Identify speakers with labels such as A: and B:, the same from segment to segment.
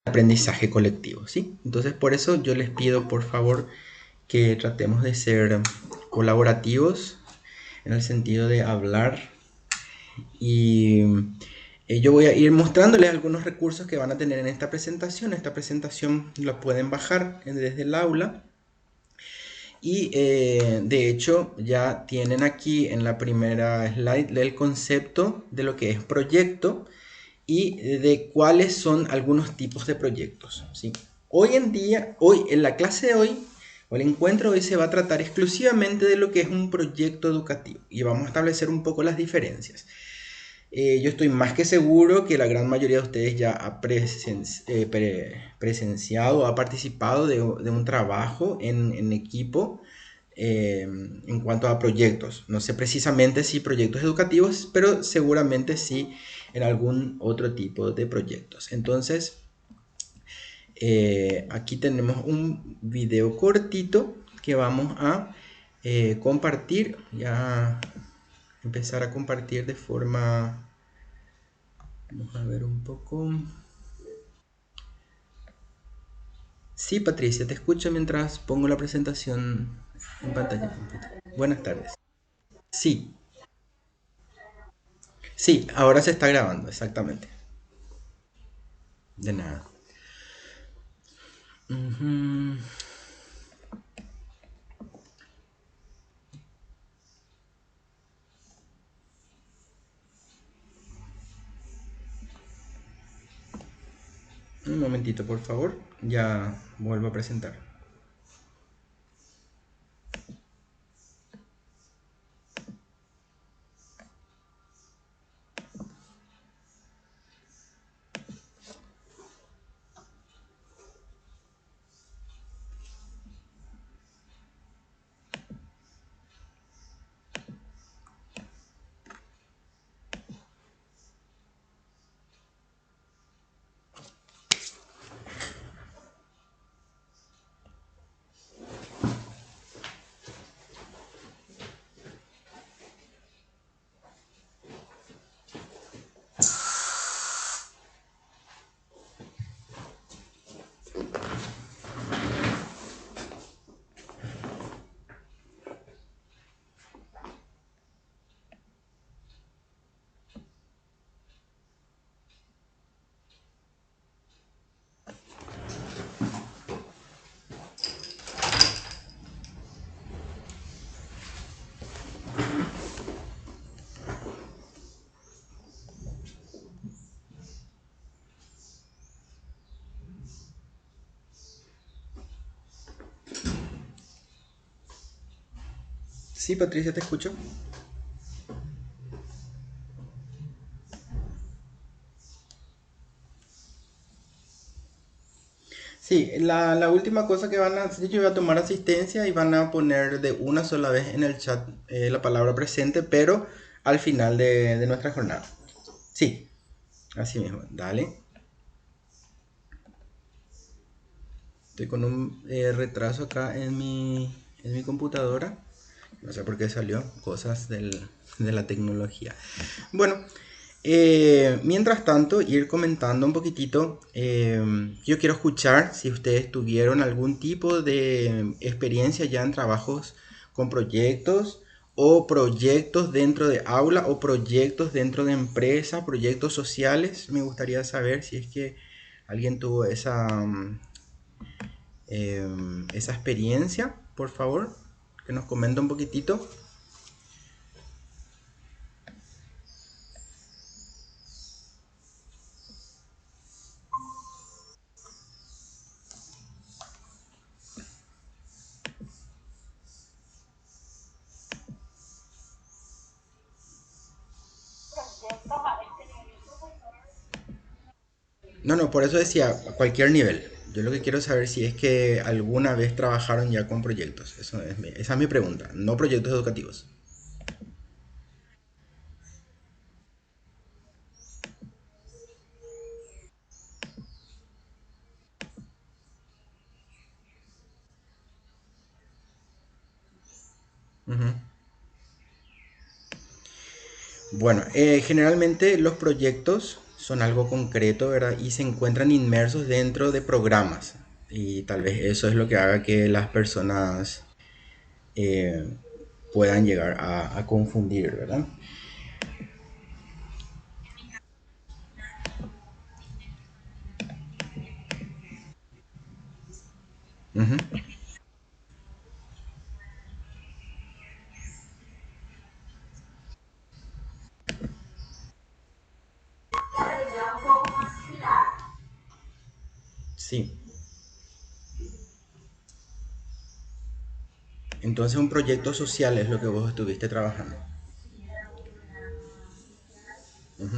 A: aprendizaje colectivo, ¿sí? Entonces, por eso yo les pido, por favor, que tratemos de ser colaborativos en el sentido de hablar y yo voy a ir mostrándoles algunos recursos que van a tener en esta presentación. Esta presentación la pueden bajar desde el aula y de hecho ya tienen aquí en la primera slide el concepto de lo que es proyecto y de cuáles son algunos tipos de proyectos, ¿sí? Hoy en día, hoy en la clase de hoy, o el encuentro de hoy se va a tratar exclusivamente de lo que es un proyecto educativo y vamos a establecer un poco las diferencias. Yo estoy más que seguro que la gran mayoría de ustedes ya ha presenciado o ha participado de un trabajo en equipo en cuanto a proyectos. No sé precisamente si proyectos educativos, pero seguramente sí en algún otro tipo de proyectos. Entonces, aquí tenemos un video cortito que vamos a compartir. Ya empezar a compartir de forma... Vamos a ver un poco. Sí, Patricia, te escucho mientras pongo la presentación en pantalla completa. Buenas tardes. Sí, sí, ahora se está grabando, exactamente. De nada. Ujú. Un momentito, por favor. Ya vuelvo a presentar. Sí, Patricia, te escucho. Sí, la última cosa que van a hacer, yo voy a tomar asistencia y van a poner de una sola vez en el chat la palabra presente, pero al final de nuestra jornada. Sí, así mismo, dale. Estoy con un retraso acá en mi computadora. No sé por qué salió, cosas de la tecnología. Bueno, mientras tanto, ir comentando un poquitito. Yo quiero escuchar si ustedes tuvieron algún tipo de experiencia ya en trabajos con proyectos o proyectos dentro de aula o proyectos dentro de empresa, proyectos sociales. Me gustaría saber si es que alguien tuvo esa experiencia, por favor, que nos comenta un poquitito. No, no, por eso decía a cualquier nivel. Yo lo que quiero saber si es que alguna vez trabajaron ya con proyectos. Esa es mi pregunta, no proyectos educativos. Ujú. Bueno, generalmente los proyectos son algo concreto, ¿verdad? Y se encuentran inmersos dentro de programas. Y tal vez eso es lo que haga que las personas eh, puedan llegar a confundir, ¿verdad? Ujú. Sí. Entonces un proyecto social es lo que vos estuviste trabajando. Ujú.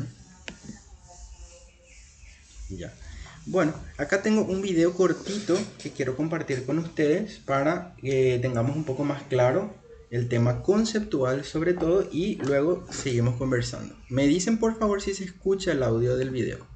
A: Ya. Bueno, acá tengo un video cortito que quiero compartir con ustedes para que tengamos un poco más claro el tema conceptual sobre todo y luego seguimos conversando. Me dicen por favor si se escucha el audio del video.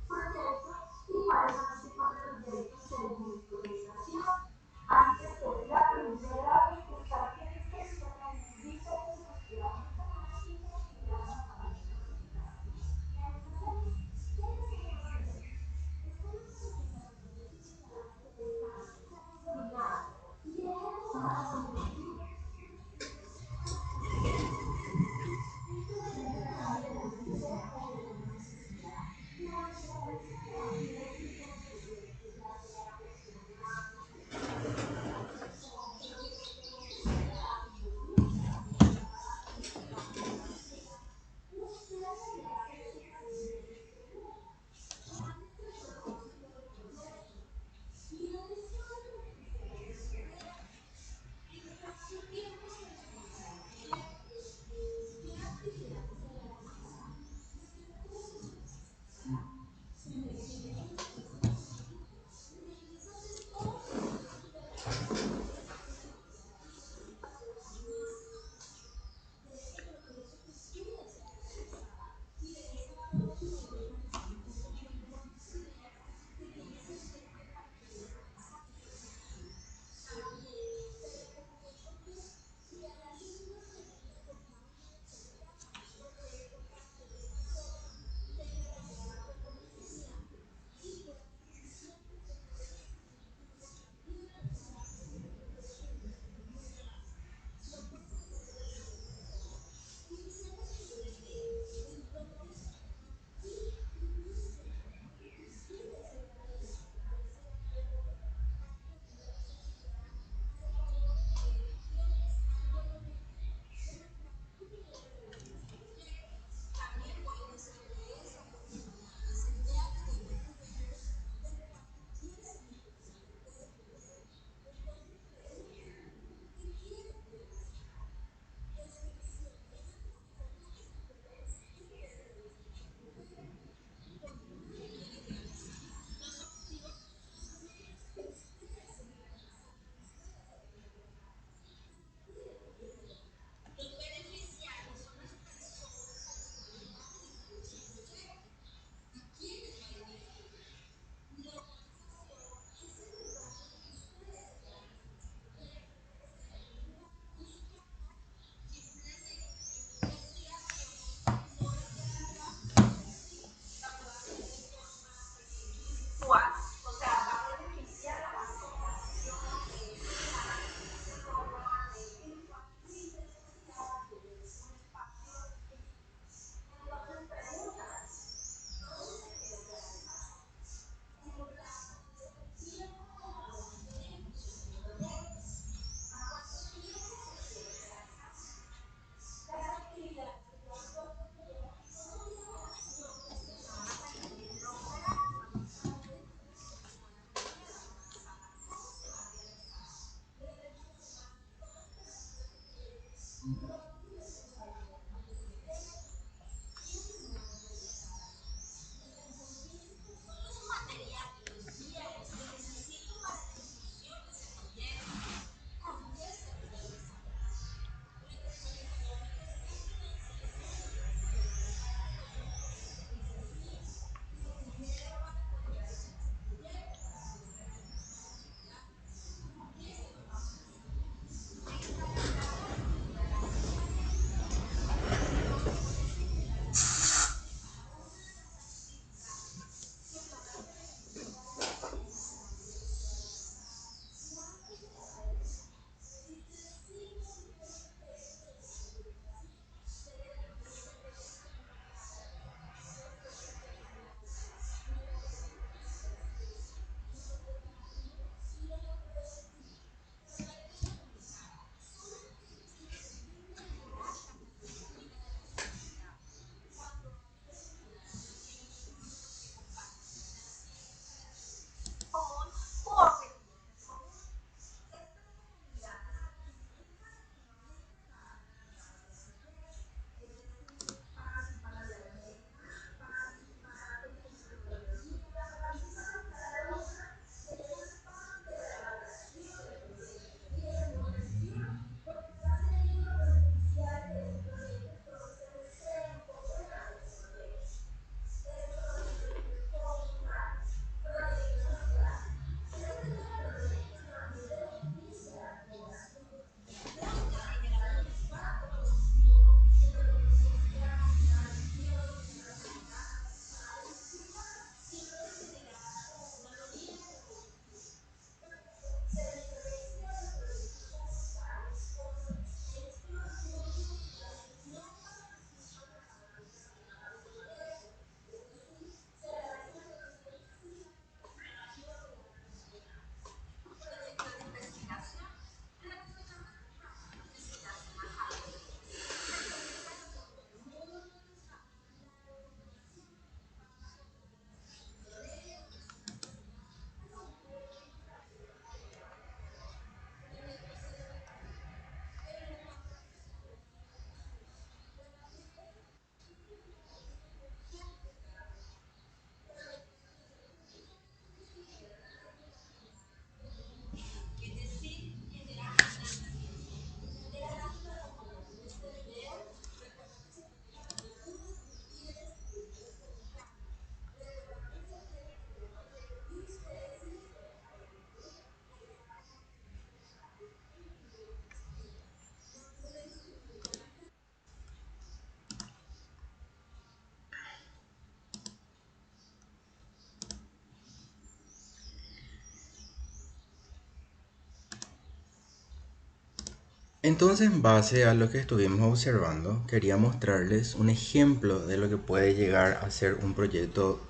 A: Entonces, en base a lo que estuvimos observando, quería mostrarles un ejemplo de lo que puede llegar a ser un proyecto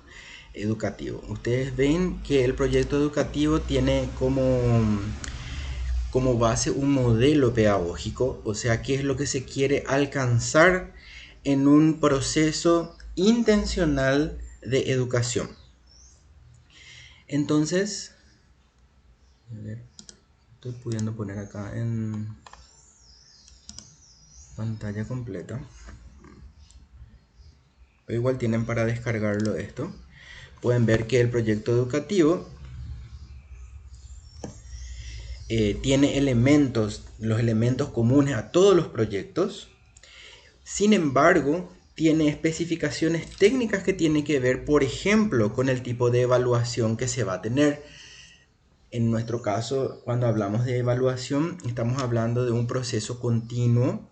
A: educativo. Ustedes ven que el proyecto educativo tiene como base un modelo pedagógico, o sea, qué es lo que se quiere alcanzar en un proceso intencional de educación. Entonces, a ver, estoy pudiendo poner acá en pantalla completa. O igual tienen para descargarlo esto. Pueden ver que el proyecto educativo tiene elementos, los elementos comunes a todos los proyectos. Sin embargo, tiene especificaciones técnicas que tienen que ver, por ejemplo, con el tipo de evaluación que se va a tener. En nuestro caso, cuando hablamos de evaluación, estamos hablando de un proceso continuo,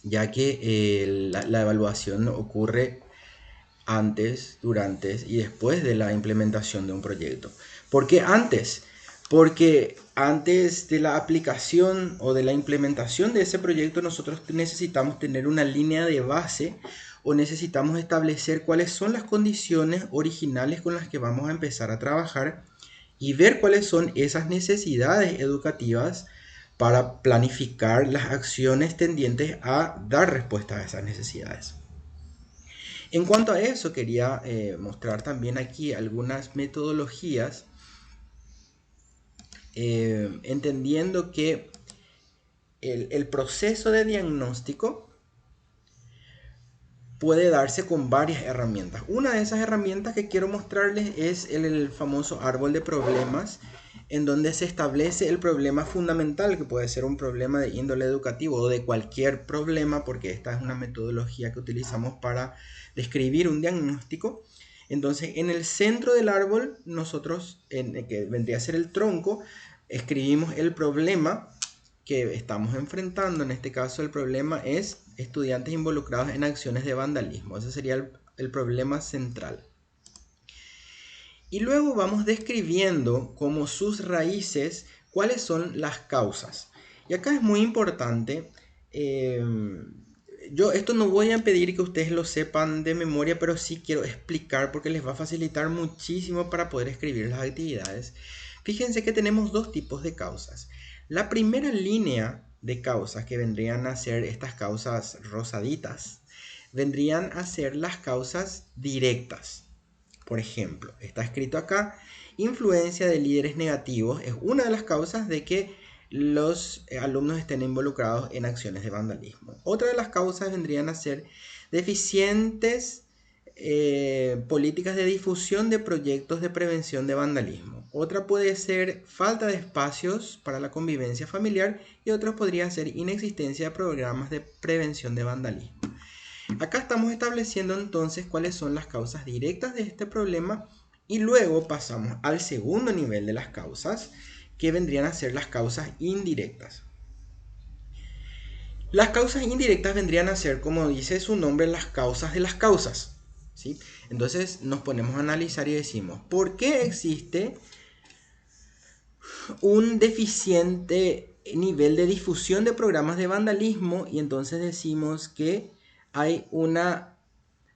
A: ya que la evaluación ocurre antes, durante y después de la implementación de un proyecto. ¿Por qué antes? Porque antes de la aplicación o de la implementación de ese proyecto nosotros necesitamos tener una línea de base o necesitamos establecer cuáles son las condiciones originales con las que vamos a empezar a trabajar y ver cuáles son esas necesidades educativas para planificar las acciones tendientes a dar respuesta a esas necesidades. En cuanto a eso, quería mostrar también aquí algunas metodologías, entendiendo que el proceso de diagnóstico puede darse con varias herramientas. Una de esas herramientas que quiero mostrarles es el famoso árbol de problemas, en donde se establece el problema fundamental, que puede ser un problema de índole educativo o de cualquier problema, porque esta es una metodología que utilizamos para describir un diagnóstico. Entonces, en el centro del árbol, nosotros, que vendría a ser el tronco, escribimos el problema que estamos enfrentando. En este caso, el problema es estudiantes involucrados en acciones de vandalismo. Ese sería el problema central. Y luego vamos describiendo como sus raíces cuáles son las causas. Y acá es muy importante, yo esto no voy a pedir que ustedes lo sepan de memoria, pero sí quiero explicar porque les va a facilitar muchísimo para poder escribir las actividades. Fíjense que tenemos dos tipos de causas. La primera línea de causas, que vendrían a ser estas causas rosaditas, vendrían a ser las causas directas. Por ejemplo, está escrito acá, influencia de líderes negativos es una de las causas de que los alumnos estén involucrados en acciones de vandalismo. Otra de las causas vendrían a ser deficientes políticas de difusión de proyectos de prevención de vandalismo. Otra puede ser falta de espacios para la convivencia familiar y otra podría ser inexistencia de programas de prevención de vandalismo. Acá estamos estableciendo entonces cuáles son las causas directas de este problema y luego pasamos al segundo nivel de las causas, que vendrían a ser las causas indirectas. Las causas indirectas vendrían a ser, como dice su nombre, las causas de las causas, ¿sí? Entonces nos ponemos a analizar y decimos, ¿por qué existe un deficiente nivel de difusión de programas de vandalismo? Y entonces decimos que hay una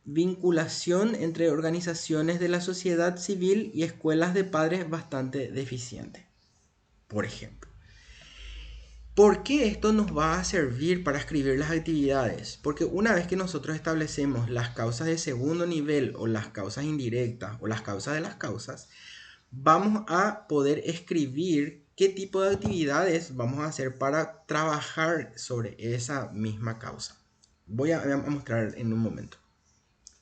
A: vinculación entre organizaciones de la sociedad civil y escuelas de padres bastante deficiente, por ejemplo. ¿Por qué esto nos va a servir para escribir las actividades? Porque una vez que nosotros establecemos las causas de segundo nivel o las causas indirectas o las causas de las causas, vamos a poder escribir qué tipo de actividades vamos a hacer para trabajar sobre esa misma causa. Voy a mostrar en un momento.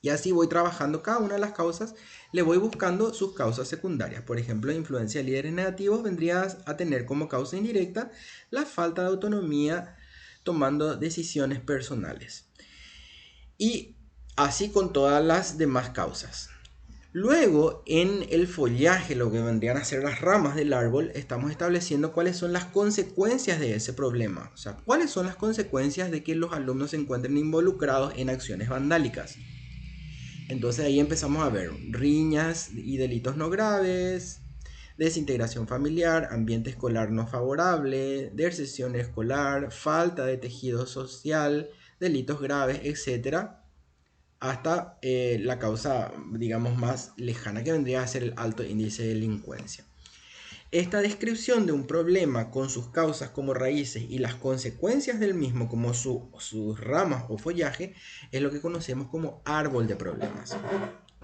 A: Y así voy trabajando cada una de las causas, le voy buscando sus causas secundarias. Por ejemplo, influencia de líderes negativos vendría a tener como causa indirecta la falta de autonomía tomando decisiones personales. Y así con todas las demás causas. Luego, en el follaje, lo que vendrían a ser las ramas del árbol, estamos estableciendo cuáles son las consecuencias de ese problema. O sea, cuáles son las consecuencias de que los alumnos se encuentren involucrados en acciones vandálicas. Entonces ahí empezamos a ver riñas y delitos no graves, desintegración familiar, ambiente escolar no favorable, deserción escolar, falta de tejido social, delitos graves, etcétera, hasta la causa, digamos, más lejana, que vendría a ser el alto índice de delincuencia. Esta descripción de un problema con sus causas como raíces y las consecuencias del mismo como sus ramas o follaje es lo que conocemos como árbol de problemas.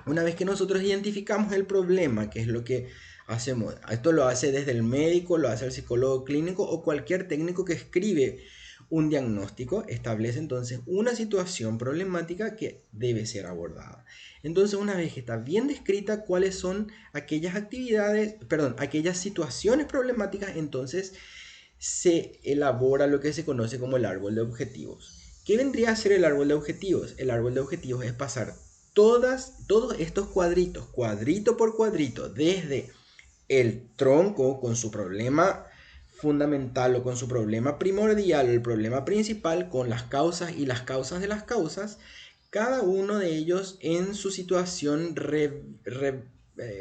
A: Una vez que nosotros identificamos el problema, que es lo que hacemos, esto lo hace desde el médico, lo hace el psicólogo clínico o cualquier técnico que escribe un diagnóstico, establece entonces una situación problemática que debe ser abordada. Entonces, una vez que está bien descrita cuáles son aquellas aquellas situaciones problemáticas, entonces se elabora lo que se conoce como el árbol de objetivos. ¿Qué vendría a ser el árbol de objetivos? El árbol de objetivos es pasar todos estos cuadritos, cuadrito por cuadrito, desde el tronco con su problema fundamental o con su problema primordial, el problema principal, con las causas y las causas de las causas, cada uno de ellos en su situación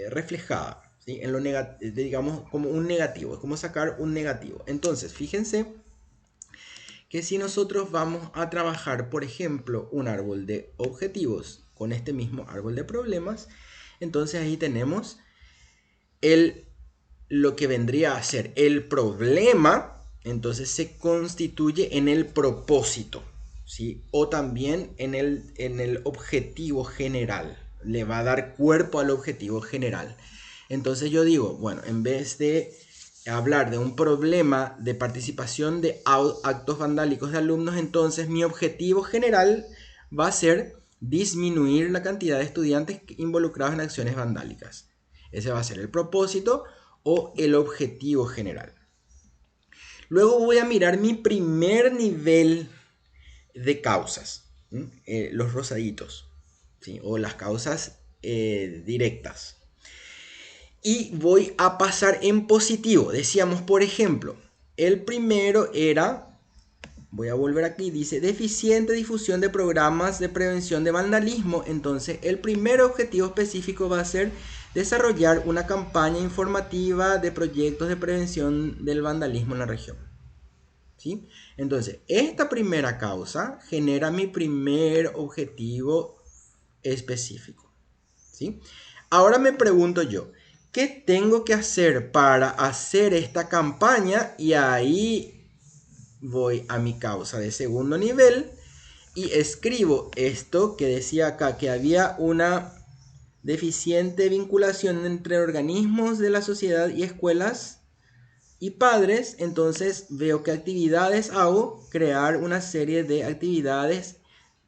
A: reflejada, ¿sí? En lo digamos como un negativo, es como sacar un negativo. Entonces, fíjense que si nosotros vamos a trabajar, por ejemplo, un árbol de objetivos con este mismo árbol de problemas, entonces ahí tenemos lo que vendría a ser el problema, entonces se constituye en el propósito, ¿sí? O también en el objetivo general, le va a dar cuerpo al objetivo general. Entonces yo digo, bueno, en vez de hablar de un problema de participación de actos vandálicos de alumnos, entonces mi objetivo general va a ser disminuir la cantidad de estudiantes involucrados en acciones vandálicas. Ese va a ser el propósito o el objetivo general. Luego voy a mirar mi primer nivel de causas, los rosaditos, ¿sí? O las causas directas. Y voy a pasar en positivo. Decíamos, por ejemplo, el primero era, voy a volver aquí, dice deficiente difusión de programas de prevención de vandalismo. Entonces, el primer objetivo específico va a ser desarrollar una campaña informativa de proyectos de prevención del vandalismo en la región. ¿Sí? Entonces, esta primera causa genera mi primer objetivo específico. ¿Sí? Ahora me pregunto yo, ¿qué tengo que hacer para hacer esta campaña? Y ahí voy a mi causa de segundo nivel y escribo esto que decía acá, que había una deficiente vinculación entre organismos de la sociedad y escuelas y padres. Entonces veo qué actividades hago, crear una serie de actividades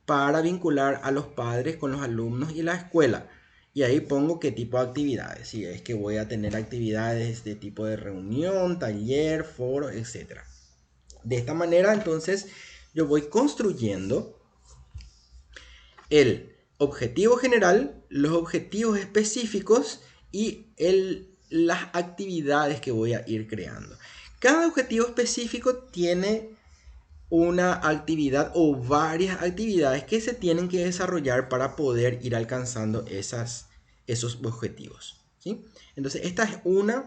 A: para vincular a los padres con los alumnos y la escuela. Y ahí pongo qué tipo de actividades. Si es que voy a tener actividades de tipo de reunión, taller, foro, etc. De esta manera, entonces, yo voy construyendo el objetivo general, los objetivos específicos y las actividades que voy a ir creando. Cada objetivo específico tiene una actividad o varias actividades que se tienen que desarrollar para poder ir alcanzando esos objetivos, ¿sí? Entonces, esta es una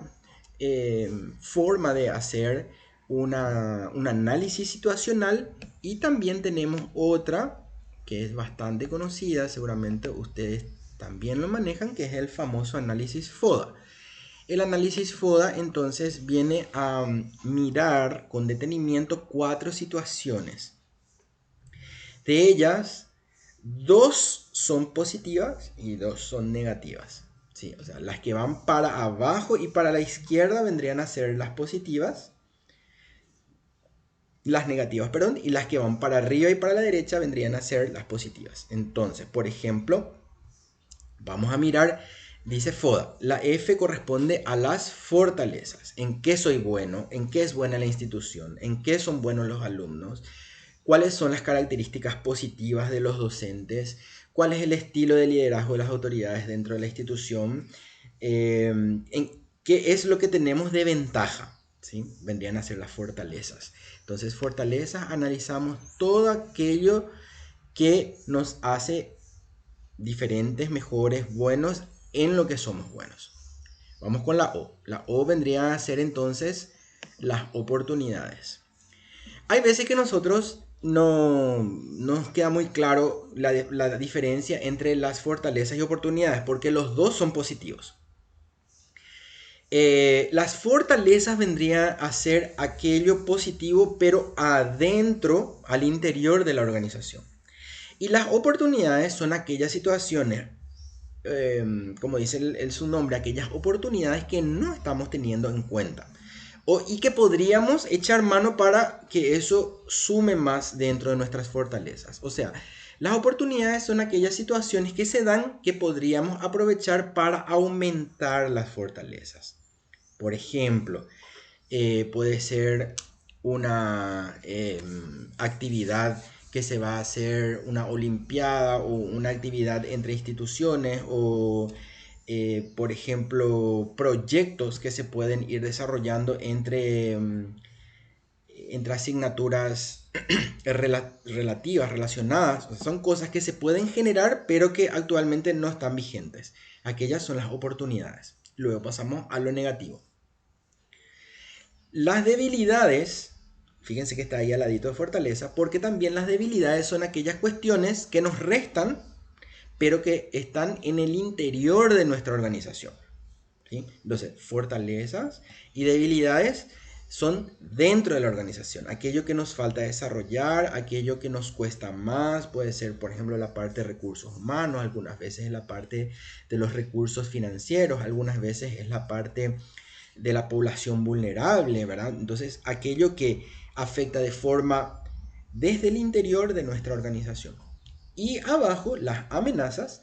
A: forma de hacer un análisis situacional, y también tenemos otra que es bastante conocida, seguramente ustedes también lo manejan, que es el famoso análisis FODA. El análisis FODA entonces viene a mirar con detenimiento 4 situaciones. De ellas, 2 son positivas y 2 son negativas. ¿Sí? O sea, las que van para abajo y para la izquierda vendrían a ser las positivas. Las negativas, perdón, y las que van para arriba y para la derecha vendrían a ser las positivas. Entonces, por ejemplo, vamos a mirar. Dice FODA, la F corresponde a las fortalezas. ¿En qué soy bueno? ¿En qué es buena la institución? ¿En qué son buenos los alumnos? ¿Cuáles son las características positivas de los docentes? ¿Cuál es el estilo de liderazgo de las autoridades dentro de la institución? ¿En qué es lo que tenemos de ventaja? ¿Sí? Vendrían a ser las fortalezas. Entonces, fortalezas, analizamos todo aquello que nos hace diferentes, mejores, buenos en lo que somos buenos. Vamos con la O. La O vendría a ser entonces las oportunidades. Hay veces que nosotros no nos queda muy claro la diferencia entre las fortalezas y oportunidades, porque los dos son positivos. Las fortalezas vendrían a ser aquello positivo, pero adentro, al interior de la organización. Y las oportunidades son aquellas situaciones, como dice su nombre, aquellas oportunidades que no estamos teniendo en cuenta. Y que podríamos echar mano para que eso sume más dentro de nuestras fortalezas. O sea, las oportunidades son aquellas situaciones que se dan que podríamos aprovechar para aumentar las fortalezas. Por ejemplo, puede ser una actividad que se va a hacer, una olimpiada o una actividad entre instituciones o por ejemplo proyectos que se pueden ir desarrollando entre asignaturas relativas, relacionadas. O sea, son cosas que se pueden generar pero que actualmente no están vigentes. Aquellas son las oportunidades. Luego pasamos a lo negativo. Las debilidades, fíjense que está ahí al ladito de fortaleza, porque también las debilidades son aquellas cuestiones que nos restan, pero que están en el interior de nuestra organización. ¿Sí? Entonces, fortalezas y debilidades son dentro de la organización. Aquello que nos falta desarrollar, aquello que nos cuesta más, puede ser, por ejemplo, la parte de recursos humanos, algunas veces es la parte de los recursos financieros, algunas veces es la parte de la población vulnerable, ¿verdad? Entonces, aquello que afecta de forma desde el interior de nuestra organización. Y abajo, las amenazas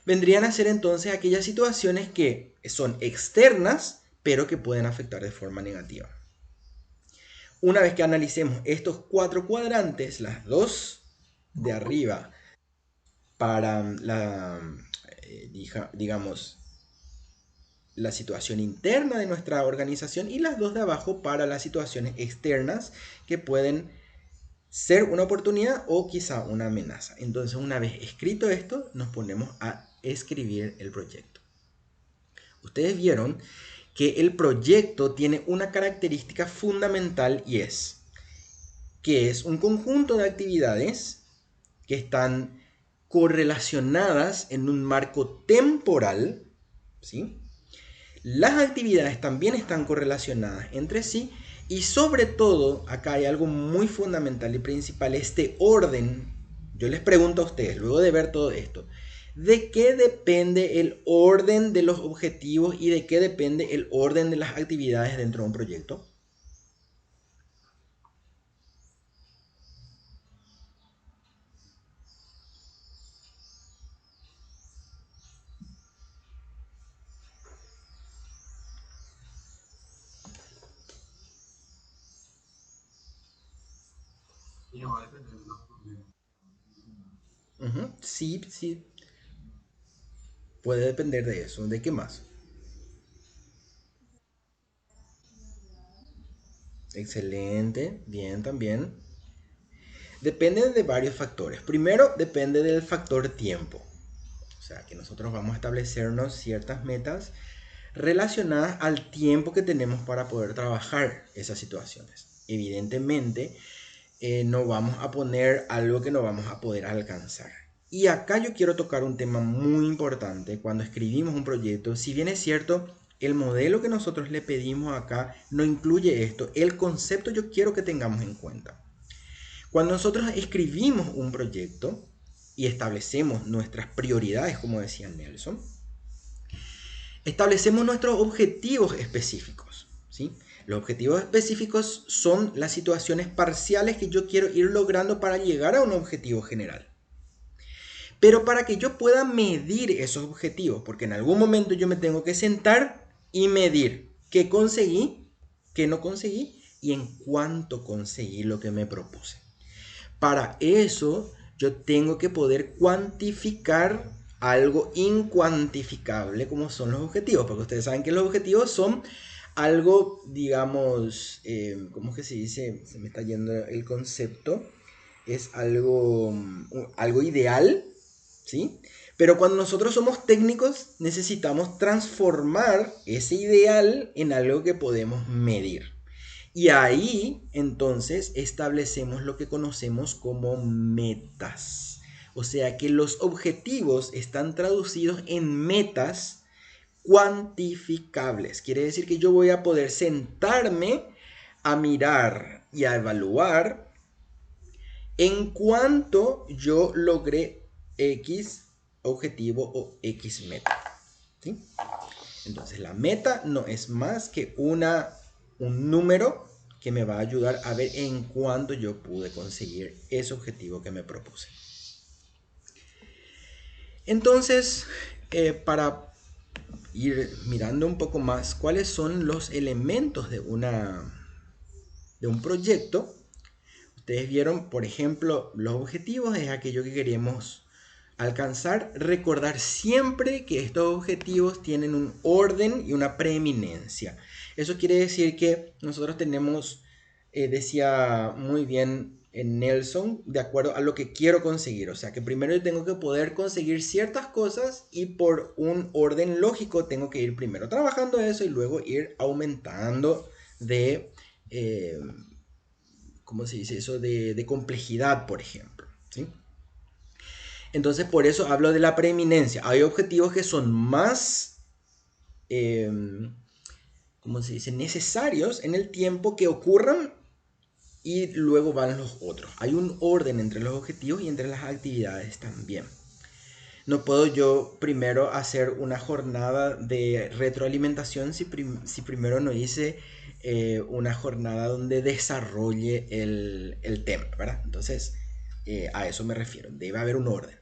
A: vendrían a ser entonces aquellas situaciones que son externas, pero que pueden afectar de forma negativa. Una vez que analicemos estos cuatro cuadrantes, las dos de arriba para digamos, la situación interna de nuestra organización y las dos de abajo para las situaciones externas que pueden ser una oportunidad o quizá una amenaza. Entonces, una vez escrito esto, nos ponemos a escribir el proyecto. Ustedes vieron que el proyecto tiene una característica fundamental y es que es un conjunto de actividades que están correlacionadas en un marco temporal, ¿sí? Las actividades también están correlacionadas entre sí y sobre todo, acá hay algo muy fundamental y principal, este orden. Yo les pregunto a ustedes, luego de ver todo esto, ¿de qué depende el orden de los objetivos y de qué depende el orden de las actividades dentro de un proyecto? Sí, sí, puede depender de eso. ¿De qué más? Excelente, bien también. Depende de varios factores. Primero, depende del factor tiempo. O sea, que nosotros vamos a establecernos ciertas metas relacionadas al tiempo que tenemos para poder trabajar esas situaciones. Evidentemente, no vamos a poner algo que no vamos a poder alcanzar. Y acá yo quiero tocar un tema muy importante cuando escribimos un proyecto. Si bien es cierto, el modelo que nosotros le pedimos acá no incluye esto, el concepto yo quiero que tengamos en cuenta. Cuando nosotros escribimos un proyecto y establecemos nuestras prioridades, como decía Nelson, establecemos nuestros objetivos específicos, ¿sí? Los objetivos específicos son las situaciones parciales que yo quiero ir logrando para llegar a un objetivo general. Pero para que yo pueda medir esos objetivos, porque en algún momento yo me tengo que sentar y medir qué conseguí, qué no conseguí y en cuánto conseguí lo que me propuse. Para eso yo tengo que poder cuantificar algo incuantificable como son los objetivos, porque ustedes saben que los objetivos son algo, digamos, ¿cómo es que se dice? Se me está yendo el concepto. Es algo ideal, ¿sí? Pero cuando nosotros somos técnicos, necesitamos transformar ese ideal en algo que podemos medir. Y ahí entonces establecemos lo que conocemos como metas. O sea que los objetivos están traducidos en metas cuantificables. Quiere decir que yo voy a poder sentarme a mirar y a evaluar en cuanto yo logré X objetivo o X meta. ¿Sí? Entonces la meta no es más que un número que me va a ayudar a ver en cuánto yo pude conseguir ese objetivo que me propuse. Entonces, para ir mirando un poco más cuáles son los elementos de un proyecto, ustedes vieron, por ejemplo, los objetivos es aquello que queremos alcanzar. Recordar siempre que estos objetivos tienen un orden y una preeminencia. Eso quiere decir que nosotros tenemos, decía muy bien Nelson, de acuerdo a lo que quiero conseguir. O sea que primero yo tengo que poder conseguir ciertas cosas y por un orden lógico tengo que ir primero trabajando eso y luego ir aumentando de, ¿cómo se dice eso? De complejidad, por ejemplo. ¿Sí? Entonces, por eso hablo de la preeminencia. Hay objetivos que son más, eh, ¿cómo se dice?, necesarios en el tiempo que ocurran y luego van los otros. Hay un orden entre los objetivos y entre las actividades también. No puedo yo primero hacer una jornada de retroalimentación si primero no hice una jornada donde desarrolle el tema, ¿verdad? Entonces, a eso me refiero. Debe haber un orden.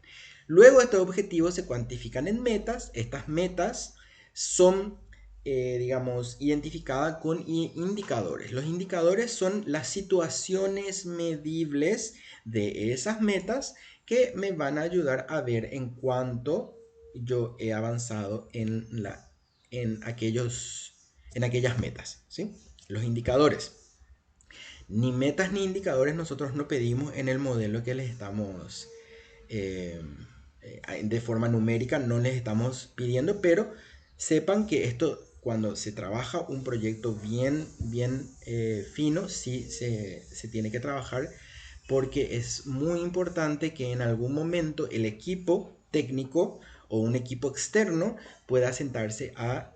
A: Luego estos objetivos se cuantifican en metas. Estas metas son, digamos, identificadas con indicadores. Los indicadores son las situaciones medibles de esas metas que me van a ayudar a ver en cuánto yo he avanzado en aquellas metas, ¿sí? Los indicadores. Ni metas ni indicadores nosotros no pedimos en el modelo que les estamos de forma numérica, no les estamos pidiendo, pero sepan que esto, cuando se trabaja un proyecto bien fino, sí se tiene que trabajar, porque es muy importante que en algún momento el equipo técnico o un equipo externo pueda sentarse a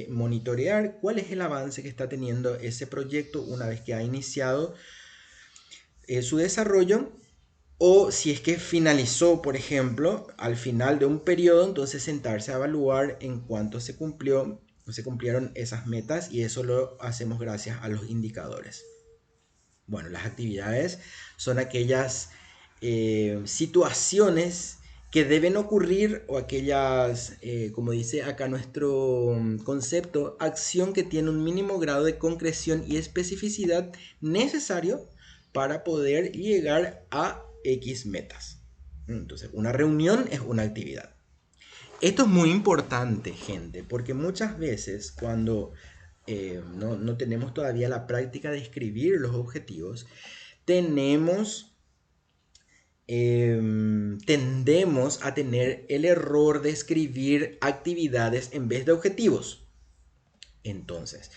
A: monitorear cuál es el avance que está teniendo ese proyecto una vez que ha iniciado su desarrollo, o si es que finalizó, por ejemplo, al final de un periodo, entonces sentarse a evaluar en cuánto se cumplieron esas metas, y eso lo hacemos gracias a los indicadores. Bueno, las actividades son aquellas situaciones que deben ocurrir, o aquellas, como dice acá nuestro concepto, acción que tiene un mínimo grado de concreción y especificidad necesario para poder llegar a X metas. Entonces, una reunión es una actividad. Esto es muy importante, gente, porque muchas veces cuando no tenemos todavía la práctica de escribir los objetivos, tendemos a tener el error de escribir actividades en vez de objetivos. Entonces,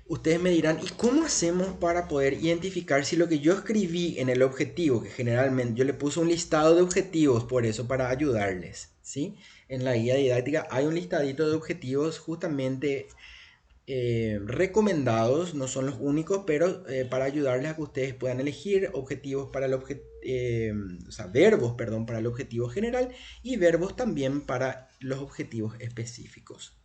A: ustedes me dirán, ¿y cómo hacemos para poder identificar si lo que yo escribí en el objetivo, que generalmente yo le puse un listado de objetivos, por eso, para ayudarles, ¿sí? En la guía didáctica hay un listadito de objetivos justamente recomendados, no son los únicos, pero para ayudarles a que ustedes puedan elegir objetivos para verbos, perdón, para el objetivo general, y verbos también para los objetivos específicos.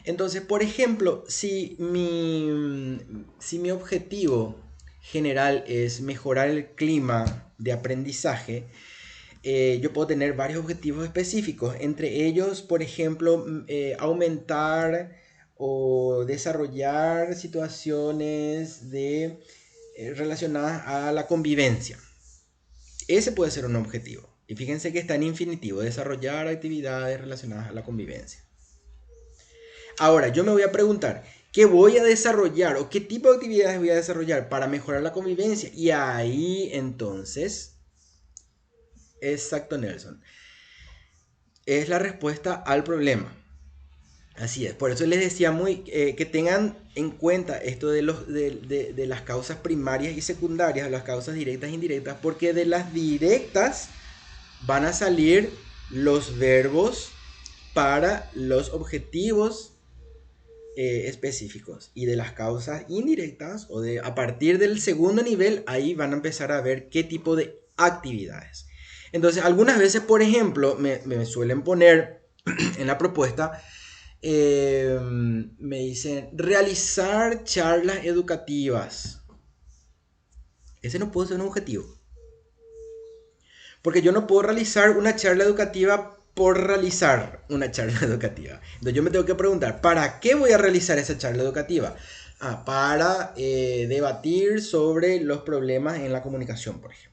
A: Entonces, por ejemplo, si mi objetivo general es mejorar el clima de aprendizaje, yo puedo tener varios objetivos específicos. Entre ellos, por ejemplo, aumentar o desarrollar situaciones relacionadas a la convivencia. Ese puede ser un objetivo. Y fíjense que está en infinitivo: desarrollar actividades relacionadas a la convivencia. Ahora, yo me voy a preguntar, ¿qué voy a desarrollar o qué tipo de actividades voy a desarrollar para mejorar la convivencia? Y ahí entonces Exacto, Nelson. Es la respuesta al problema. Así es, por eso les decía que tengan en cuenta esto de las causas primarias y secundarias, las causas directas e indirectas, porque de las directas van a salir los verbos para los objetivos específicos, y de las causas indirectas a partir del segundo nivel, ahí van a empezar a ver qué tipo de actividades. Entonces, algunas veces, por ejemplo, me suelen poner en la propuesta, me dicen realizar charlas educativas. Ese no puede ser un objetivo. Porque yo no puedo realizar una charla educativa por realizar una charla educativa. Entonces yo me tengo que preguntar, ¿para qué voy a realizar esa charla educativa? Para debatir sobre los problemas en la comunicación, por ejemplo.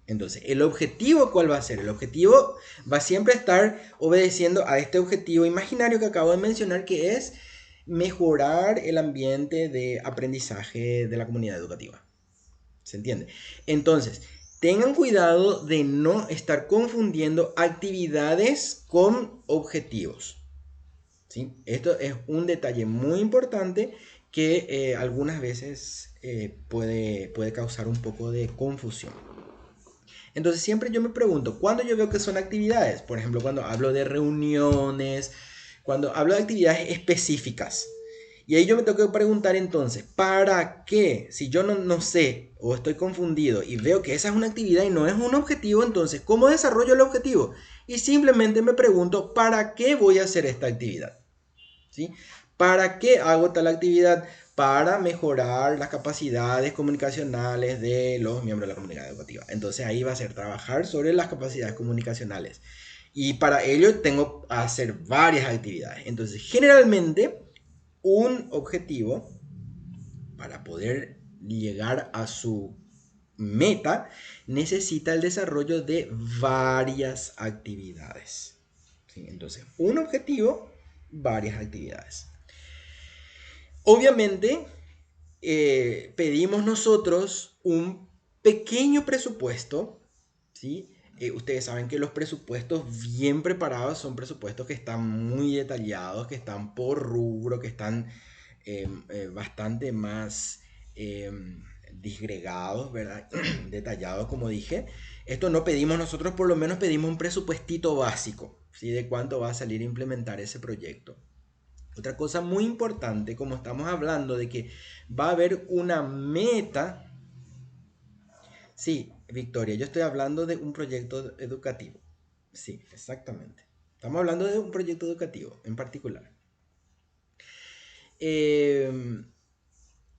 A: Entonces, ¿el objetivo cuál va a ser? El objetivo va a siempre estar obedeciendo a este objetivo imaginario que acabo de mencionar, que es mejorar el ambiente de aprendizaje de la comunidad educativa. ¿Se entiende? Entonces, tengan cuidado de no estar confundiendo actividades con objetivos. ¿Sí? Esto es un detalle muy importante que algunas veces puede causar un poco de confusión. Entonces siempre yo me pregunto, ¿cuándo yo veo que son actividades? Por ejemplo, cuando hablo de reuniones, cuando hablo de actividades específicas. Y ahí yo me tengo que preguntar entonces, ¿para qué? Si yo no sé o estoy confundido y veo que esa es una actividad y no es un objetivo, entonces, ¿cómo desarrollo el objetivo? Y simplemente me pregunto, ¿para qué voy a hacer esta actividad? ¿Sí? ¿Para qué hago tal actividad? Para mejorar las capacidades comunicacionales de los miembros de la comunidad educativa. Entonces ahí va a ser trabajar sobre las capacidades comunicacionales. Y para ello tengo que hacer varias actividades. Entonces, generalmente, un objetivo para poder llegar a su meta necesita el desarrollo de varias actividades. ¿Sí? Entonces, un objetivo, varias actividades. Obviamente, pedimos nosotros un pequeño presupuesto, ¿sí? Ustedes saben que los presupuestos bien preparados son presupuestos que están muy detallados, que están por rubro, que están bastante más eh, disgregados, ¿verdad? Detallados, como dije. Esto no pedimos nosotros, por lo menos pedimos un presupuestito básico, ¿sí? De cuánto va a salir a implementar ese proyecto. Otra cosa muy importante, como estamos hablando de que va a haber una meta. Sí, Victoria, yo estoy hablando de un proyecto educativo. Sí, exactamente. Estamos hablando de un proyecto educativo en particular.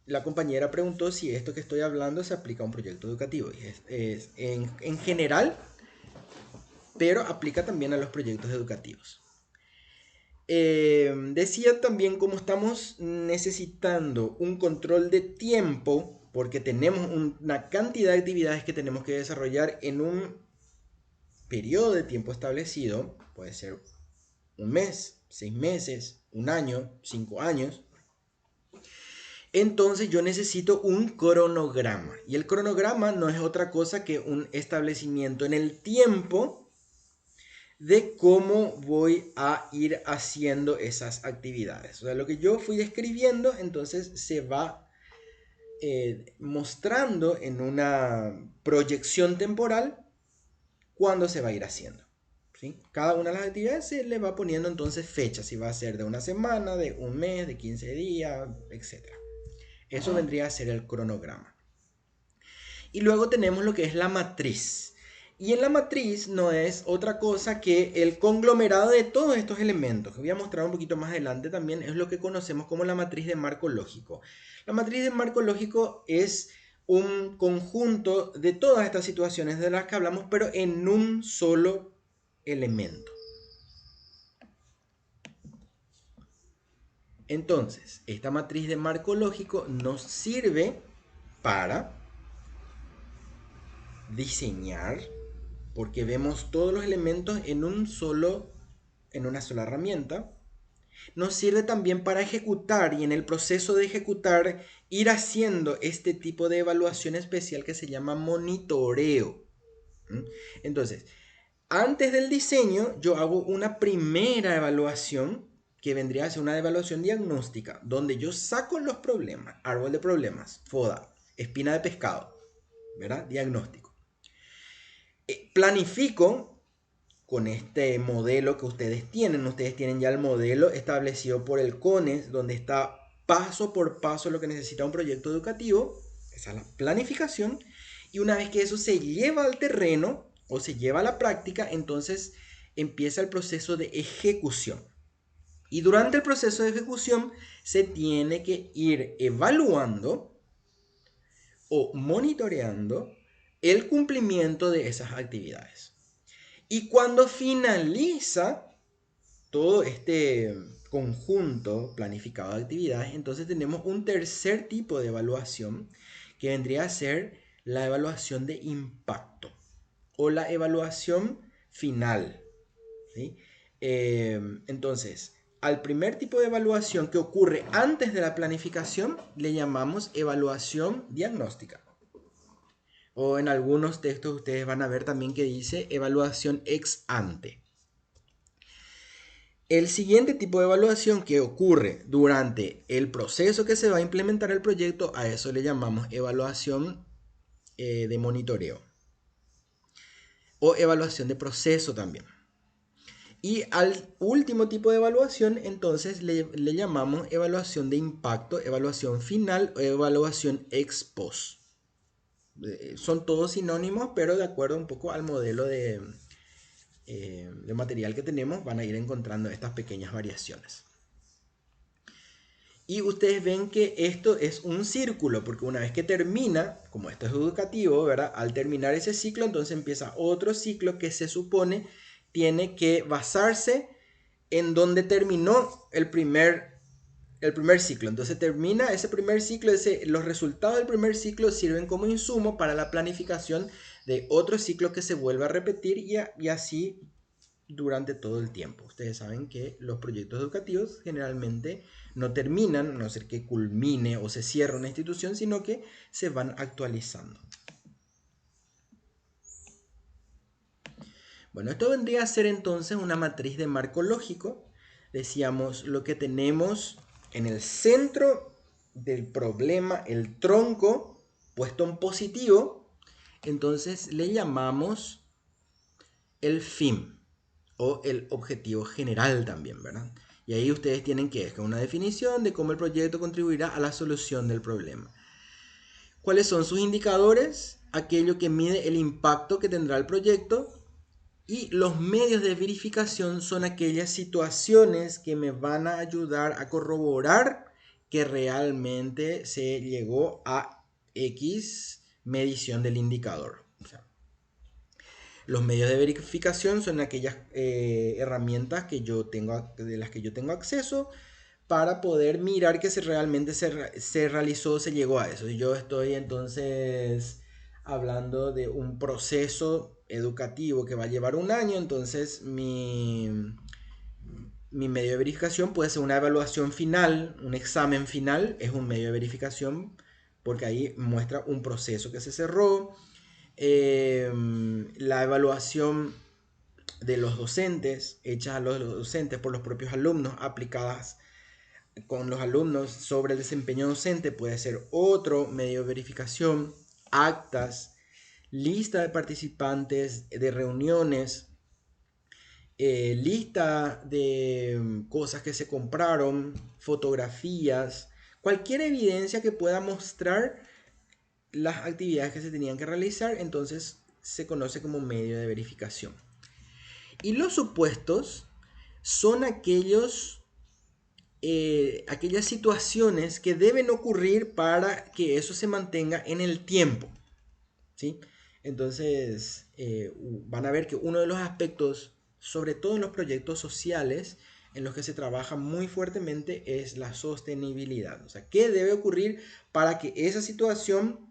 A: La compañera preguntó si esto que estoy hablando se aplica a un proyecto educativo. Y es en general, pero aplica también a los proyectos educativos. Decía también cómo estamos necesitando un control de tiempo porque tenemos una cantidad de actividades que tenemos que desarrollar en un periodo de tiempo establecido. Puede ser un mes, 6 meses, un año, 5 años. Entonces yo necesito un cronograma. Y el cronograma no es otra cosa que un establecimiento en el tiempo de cómo voy a ir haciendo esas actividades. O sea, lo que yo fui describiendo, entonces se va mostrando en una proyección temporal cuándo se va a ir haciendo. ¿Sí? Cada una de las actividades se le va poniendo entonces fecha, si va a ser de una semana, de un mes, de 15 días, etc. Eso vendría a ser el cronograma. Y luego tenemos lo que es la matriz. Y en la matriz no es otra cosa que el conglomerado de todos estos elementos, que voy a mostrar un poquito más adelante también, es lo que conocemos como la matriz de marco lógico. La matriz de marco lógico es un conjunto de todas estas situaciones de las que hablamos, pero en un solo elemento. Entonces, esta matriz de marco lógico nos sirve para diseñar, porque vemos todos los elementos en una sola herramienta. Nos sirve también para ejecutar, y en el proceso de ejecutar ir haciendo este tipo de evaluación especial que se llama monitoreo. ¿Mm? Entonces, antes del diseño, yo hago una primera evaluación que vendría a ser una evaluación diagnóstica, donde yo saco los problemas, árbol de problemas, FODA, espina de pescado, ¿verdad? Diagnóstico. Planifico con este modelo que ustedes tienen ya el modelo establecido por el CONES, donde está paso por paso lo que necesita un proyecto educativo, esa es la planificación, y una vez que eso se lleva al terreno o se lleva a la práctica, entonces empieza el proceso de ejecución. Y durante el proceso de ejecución se tiene que ir evaluando o monitoreando el cumplimiento de esas actividades. Y cuando finaliza todo este conjunto planificado de actividades, entonces tenemos un tercer tipo de evaluación que vendría a ser la evaluación de impacto o la evaluación final, ¿sí? Entonces, al primer tipo de evaluación que ocurre antes de la planificación le llamamos evaluación diagnóstica. O en algunos textos ustedes van a ver también que dice evaluación ex ante. El siguiente tipo de evaluación que ocurre durante el proceso que se va a implementar el proyecto, a eso le llamamos evaluación de monitoreo o evaluación de proceso también. Y al último tipo de evaluación, entonces le llamamos evaluación de impacto, evaluación final o evaluación ex post. Son todos sinónimos, pero de acuerdo un poco al modelo de material que tenemos, van a ir encontrando estas pequeñas variaciones. Y ustedes ven que esto es un círculo, porque una vez que termina, como esto es educativo, ¿verdad? Al terminar ese ciclo, entonces empieza otro ciclo que se supone tiene que basarse en donde terminó el primer ciclo. Entonces termina ese primer ciclo, los resultados del primer ciclo sirven como insumo para la planificación de otro ciclo que se vuelve a repetir y así durante todo el tiempo. Ustedes saben que los proyectos educativos generalmente no terminan, a no ser que culmine o se cierre una institución, sino que se van actualizando. Bueno, esto vendría a ser entonces una matriz de marco lógico. Decíamos lo que tenemos en el centro del problema, el tronco puesto en positivo, entonces le llamamos el fin o el objetivo general también, ¿verdad? Y ahí ustedes tienen que es una definición de cómo el proyecto contribuirá a la solución del problema. ¿Cuáles son sus indicadores? Aquello que mide el impacto que tendrá el proyecto. Y los medios de verificación son aquellas situaciones que me van a ayudar a corroborar que realmente se llegó a X medición del indicador. O sea, los medios de verificación son aquellas herramientas que de las que yo tengo acceso para poder mirar que realmente se realizó, se llegó a eso. Y yo estoy entonces hablando de un proceso educativo que va a llevar un año, entonces mi medio de verificación puede ser una evaluación final, un examen final, es un medio de verificación porque ahí muestra un proceso que se cerró. La evaluación de los docentes, hechas a los docentes por los propios alumnos, aplicadas con los alumnos sobre el desempeño docente, puede ser otro medio de verificación. Actas, lista de participantes de reuniones, lista de cosas que se compraron, fotografías, cualquier evidencia que pueda mostrar las actividades que se tenían que realizar, entonces se conoce como medio de verificación. Y los supuestos son aquellas situaciones que deben ocurrir para que eso se mantenga en el tiempo, ¿sí? Entonces, van a ver que uno de los aspectos, sobre todo en los proyectos sociales, en los que se trabaja muy fuertemente es la sostenibilidad. O sea, ¿qué debe ocurrir para que esa situación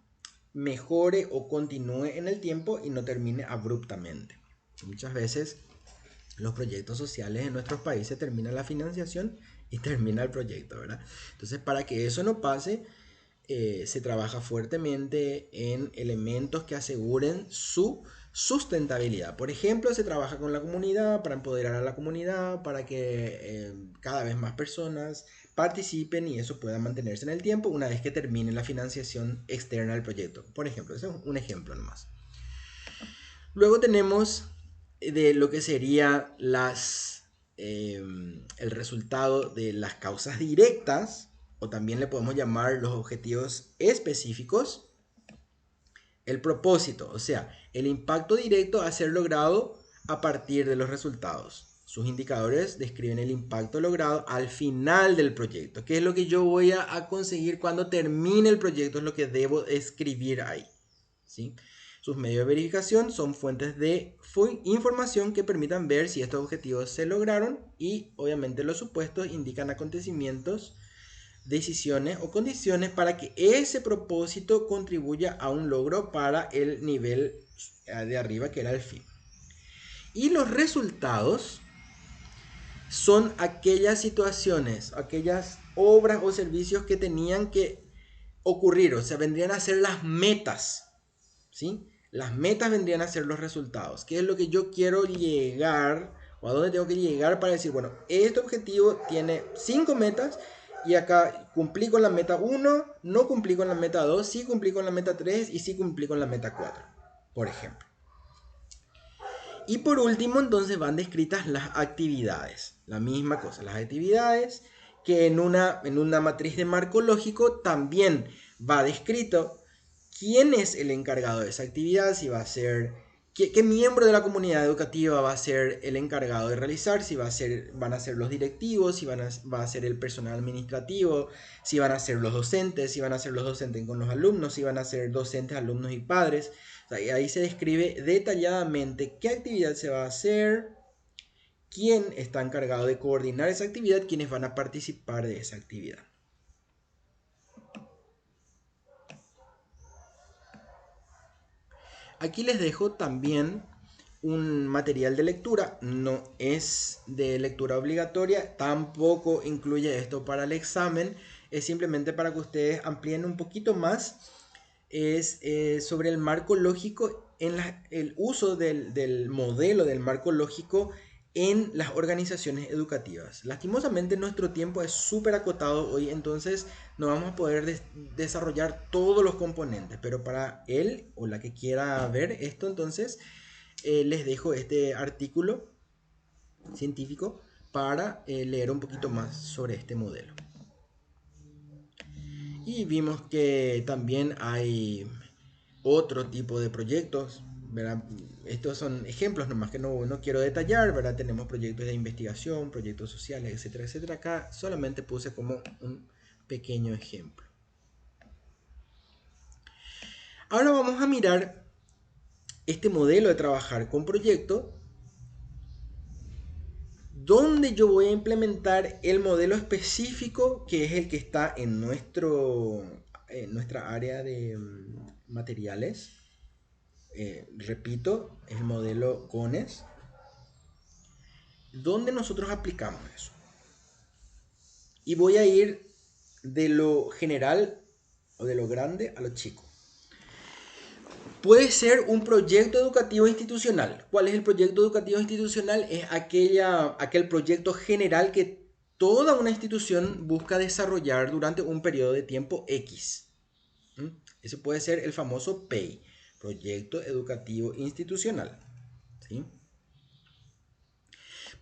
A: mejore o continúe en el tiempo y no termine abruptamente? Muchas veces los proyectos sociales en nuestros países termina la financiación y termina el proyecto, ¿verdad? Entonces, para que eso no pase, se trabaja fuertemente en elementos que aseguren su sustentabilidad. Por ejemplo, se trabaja con la comunidad para empoderar a la comunidad, para que cada vez más personas participen y eso pueda mantenerse en el tiempo una vez que termine la financiación externa del proyecto. Por ejemplo, ese es un ejemplo nomás. Luego tenemos de lo que sería el resultado de las causas directas, o también le podemos llamar los objetivos específicos. El propósito, o sea, el impacto directo a ser logrado a partir de los resultados. Sus indicadores describen el impacto logrado al final del proyecto. ¿Qué es lo que yo voy a conseguir cuando termine el proyecto? Es lo que debo escribir ahí, ¿sí? Sus medios de verificación son fuentes de información que permitan ver si estos objetivos se lograron, y obviamente los supuestos indican acontecimientos, decisiones o condiciones para que ese propósito contribuya a un logro para el nivel de arriba, que era el fin. Y los resultados son aquellas situaciones, aquellas obras o servicios que tenían que ocurrir, o sea, vendrían a ser las metas, ¿sí? Las metas vendrían a ser los resultados. ¿Qué es lo que yo quiero llegar, o a dónde tengo que llegar para decir, bueno, este objetivo tiene 5 metas y acá cumplí con la meta 1, no cumplí con la meta 2, sí cumplí con la meta 3 y sí cumplí con la meta 4, por ejemplo? Y por último, entonces van descritas las actividades. La misma cosa, las actividades que en una matriz de marco lógico también va descrito quién es el encargado de esa actividad, si va a ser, qué miembro de la comunidad educativa va a ser el encargado de realizar, si van a ser los directivos, si va a ser el personal administrativo, si van a ser los docentes, si van a ser los docentes con los alumnos, si van a ser docentes, alumnos y padres. O sea, ahí se describe detalladamente qué actividad se va a hacer, quién está encargado de coordinar esa actividad, quiénes van a participar de esa actividad. Aquí les dejo también un material de lectura. No es de lectura obligatoria, tampoco incluye esto para el examen. Es simplemente para que ustedes amplíen un poquito más. Es sobre el marco lógico, el uso del modelo del marco lógico en las organizaciones educativas. Lastimosamente nuestro tiempo es súper acotado hoy, entonces no vamos a poder desarrollar todos los componentes, pero para él o la que quiera ver esto, entonces les dejo este artículo científico para leer un poquito más sobre este modelo. Y vimos que también hay otro tipo de proyectos, ¿verdad? Estos son ejemplos nomás que no quiero detallar, ¿verdad? Tenemos proyectos de investigación, proyectos sociales, etcétera, etcétera. Acá solamente puse como un pequeño ejemplo. Ahora vamos a mirar este modelo de trabajar con proyectos, donde yo voy a implementar el modelo específico que es el que está en nuestra área de materiales. Repito, es el modelo CONES, donde nosotros aplicamos eso. Y voy a ir de lo general o de lo grande a lo chico. Puede ser un proyecto educativo institucional. ¿Cuál es el proyecto educativo institucional? Es aquel proyecto general que toda una institución busca desarrollar durante un periodo de tiempo X. Ese puede ser el famoso PEI, Proyecto Educativo Institucional, ¿sí?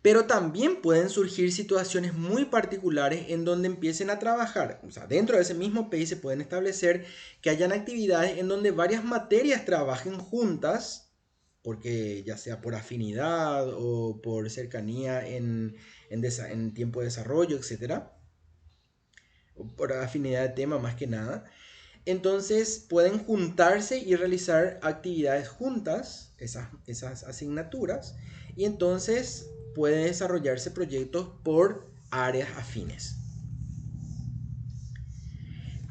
A: Pero también pueden surgir situaciones muy particulares en donde empiecen a trabajar. O sea, dentro de ese mismo PEI se pueden establecer que hayan actividades en donde varias materias trabajen juntas, porque ya sea por afinidad o por cercanía en tiempo de desarrollo, etc. O por afinidad de tema más que nada. Entonces pueden juntarse y realizar actividades juntas, esas asignaturas, y entonces pueden desarrollarse proyectos por áreas afines.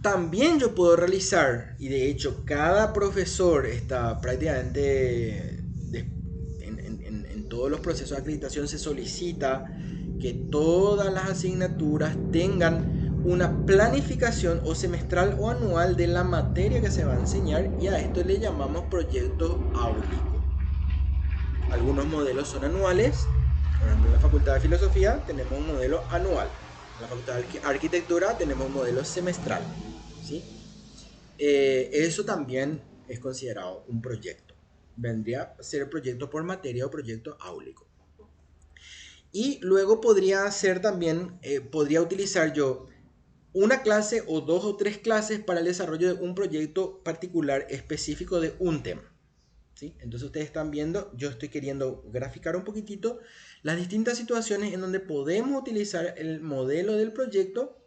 A: También yo puedo realizar, y de hecho cada profesor está prácticamente en todos los procesos de acreditación se solicita que todas las asignaturas tengan una planificación o semestral o anual de la materia que se va a enseñar, y a esto le llamamos proyecto áulico. Algunos modelos son anuales. Por ejemplo, en la Facultad de Filosofía tenemos un modelo anual. En la Facultad de Arquitectura tenemos un modelo semestral. ¿Sí? Eso también es considerado un proyecto. Vendría a ser proyecto por materia o proyecto áulico. Y luego podría ser también, podría utilizar yo una clase o dos o tres clases para el desarrollo de un proyecto particular específico de un tema. ¿Sí? Entonces ustedes están viendo, yo estoy queriendo graficar un poquitito las distintas situaciones en donde podemos utilizar el modelo del proyecto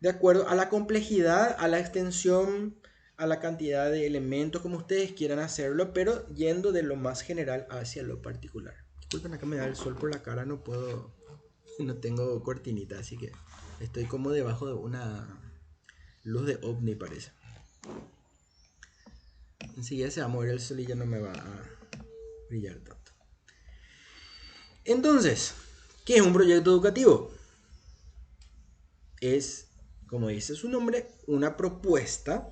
A: de acuerdo a la complejidad, a la extensión, a la cantidad de elementos, como ustedes quieran hacerlo, pero yendo de lo más general hacia lo particular. Disculpen, acá me da el sol por la cara, no puedo, no tengo cortinita, así que estoy como debajo de una luz de ovni, parece. Enseguida se va a mover el sol y ya no me va a brillar tanto. Entonces, ¿qué es un proyecto educativo? Es, como dice su nombre, una propuesta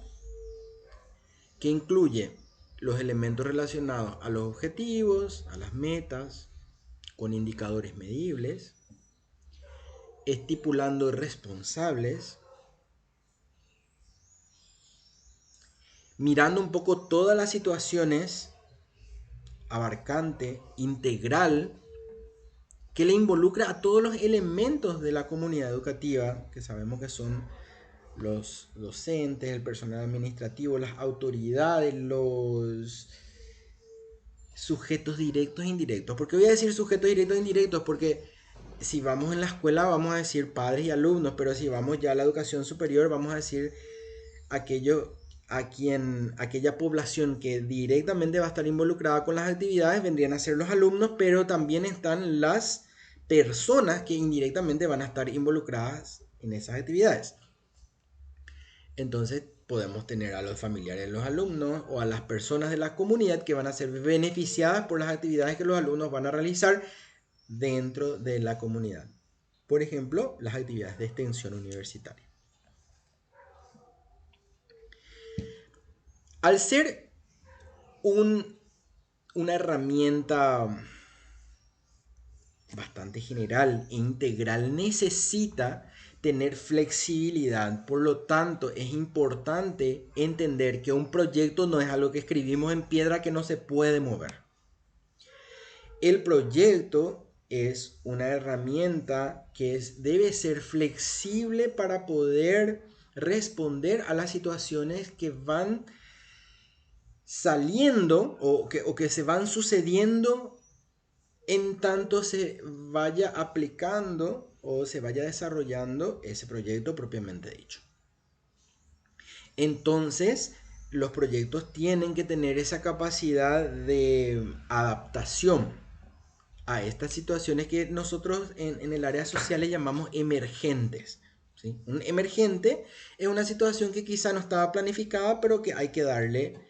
A: que incluye los elementos relacionados a los objetivos, a las metas, con indicadores medibles, estipulando responsables, mirando un poco todas las situaciones, abarcante, integral, que le involucra a todos los elementos de la comunidad educativa, que sabemos que son los docentes, el personal administrativo, las autoridades, los sujetos directos e indirectos. ¿Por qué voy a decir sujetos directos e indirectos? Porque si vamos en la escuela vamos a decir padres y alumnos, pero si vamos ya a la educación superior vamos a decir aquello aquella población que directamente va a estar involucrada con las actividades vendrían a ser los alumnos, pero también están las personas que indirectamente van a estar involucradas en esas actividades. Entonces podemos tener a los familiares de los alumnos o a las personas de la comunidad que van a ser beneficiadas por las actividades que los alumnos van a realizar dentro de la comunidad. Por ejemplo, las actividades de extensión universitaria. Al ser una herramienta bastante general e integral, necesita tener flexibilidad. Por lo tanto, es importante entender que un proyecto no es algo que escribimos en piedra que no se puede mover. El proyecto es una herramienta que debe ser flexible para poder responder a las situaciones que van saliendo o que se van sucediendo en tanto se vaya aplicando o se vaya desarrollando ese proyecto propiamente dicho. Entonces, los proyectos tienen que tener esa capacidad de adaptación a estas situaciones que nosotros en el área social le llamamos emergentes. ¿Sí? Un emergente es una situación que quizá no estaba planificada, pero que hay que darle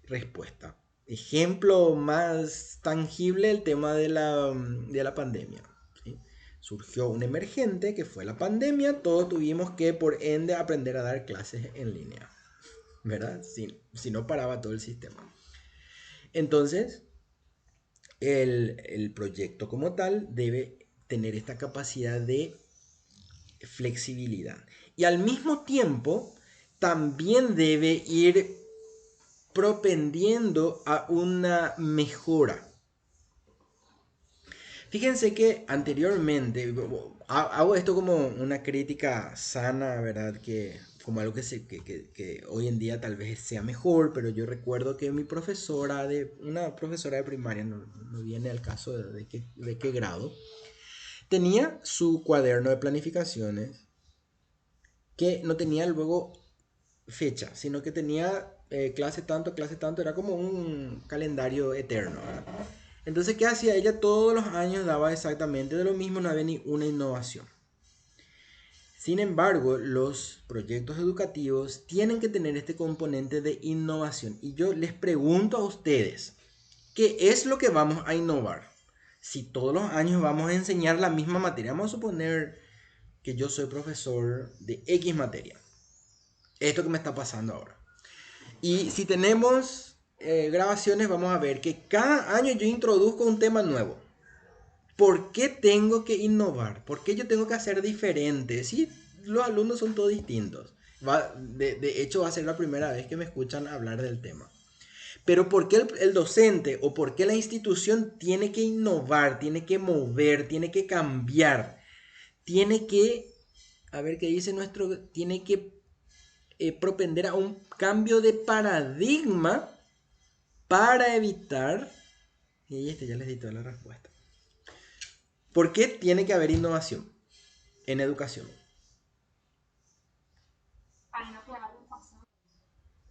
A: respuesta. Ejemplo más tangible, el tema de la pandemia. ¿Sí? Surgió un emergente que fue la pandemia, todos tuvimos que por ende aprender a dar clases en línea, ¿verdad? Si no paraba todo el sistema. Entonces, el proyecto como tal debe tener esta capacidad de flexibilidad. Y al mismo tiempo, también debe ir propendiendo a una mejora. Fíjense que anteriormente, hago esto como una crítica sana, ¿verdad? Que como algo que hoy en día tal vez sea mejor, pero yo recuerdo que una profesora de primaria, no viene al caso de qué grado, tenía su cuaderno de planificaciones que no tenía luego fecha, sino que tenía clase tanto, era como un calendario eterno, ¿verdad? Entonces, ¿qué hacía ella? Todos los años daba exactamente de lo mismo, no había ni una innovación. Sin embargo, los proyectos educativos tienen que tener este componente de innovación. Y yo les pregunto a ustedes, ¿qué es lo que vamos a innovar? Si todos los años vamos a enseñar la misma materia, vamos a suponer que yo soy profesor de X materia. Esto que me está pasando ahora. Y si tenemos grabaciones vamos a ver que cada año yo introduzco un tema nuevo. ¿Por qué tengo que innovar? ¿Por qué yo tengo que hacer diferente? Sí, los alumnos son todos distintos. De hecho, va a ser la primera vez que me escuchan hablar del tema. Pero ¿por qué el docente o por qué la institución tiene que innovar, tiene que mover, tiene que cambiar? Tiene que, a ver qué dice nuestro, tiene que propender a un cambio de paradigma para evitar, y este ya les di toda la respuesta. ¿Por qué tiene que haber innovación en educación?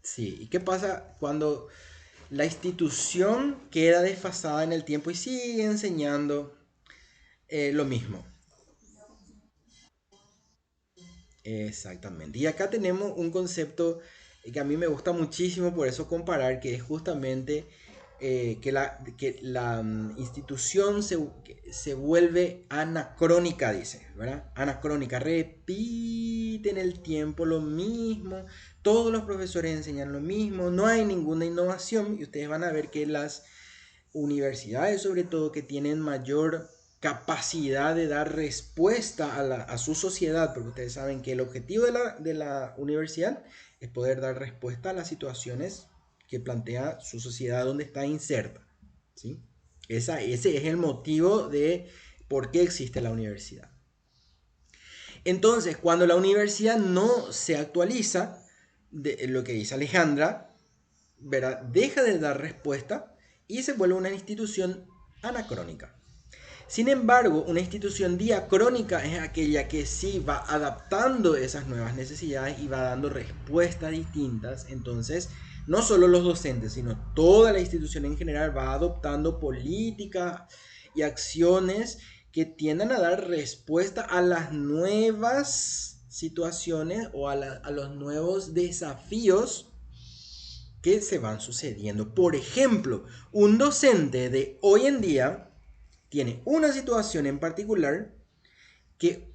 A: Sí, ¿y qué pasa cuando la institución queda desfasada en el tiempo y sigue enseñando lo mismo? Exactamente. Y acá tenemos un concepto que a mí me gusta muchísimo, por eso comparar, que es justamente que la institución se vuelve anacrónica, dice, ¿verdad? Anacrónica, repite en el tiempo lo mismo, todos los profesores enseñan lo mismo, no hay ninguna innovación y ustedes van a ver que las universidades, sobre todo, que tienen mayor capacidad de dar respuesta a su sociedad, porque ustedes saben que el objetivo de la universidad es poder dar respuesta a las situaciones que plantea su sociedad donde está inserta. ¿Sí? Ese es el motivo de por qué existe la universidad. Entonces, cuando la universidad no se actualiza, de lo que dice Alejandra, ¿verdad? Deja de dar respuesta y se vuelve una institución anacrónica. Sin embargo, una institución diacrónica es aquella que sí va adaptando esas nuevas necesidades y va dando respuestas distintas. Entonces, no solo los docentes, sino toda la institución en general va adoptando políticas y acciones que tiendan a dar respuesta a las nuevas situaciones o a los nuevos desafíos que se van sucediendo. Por ejemplo, un docente de hoy en día tiene una situación en particular que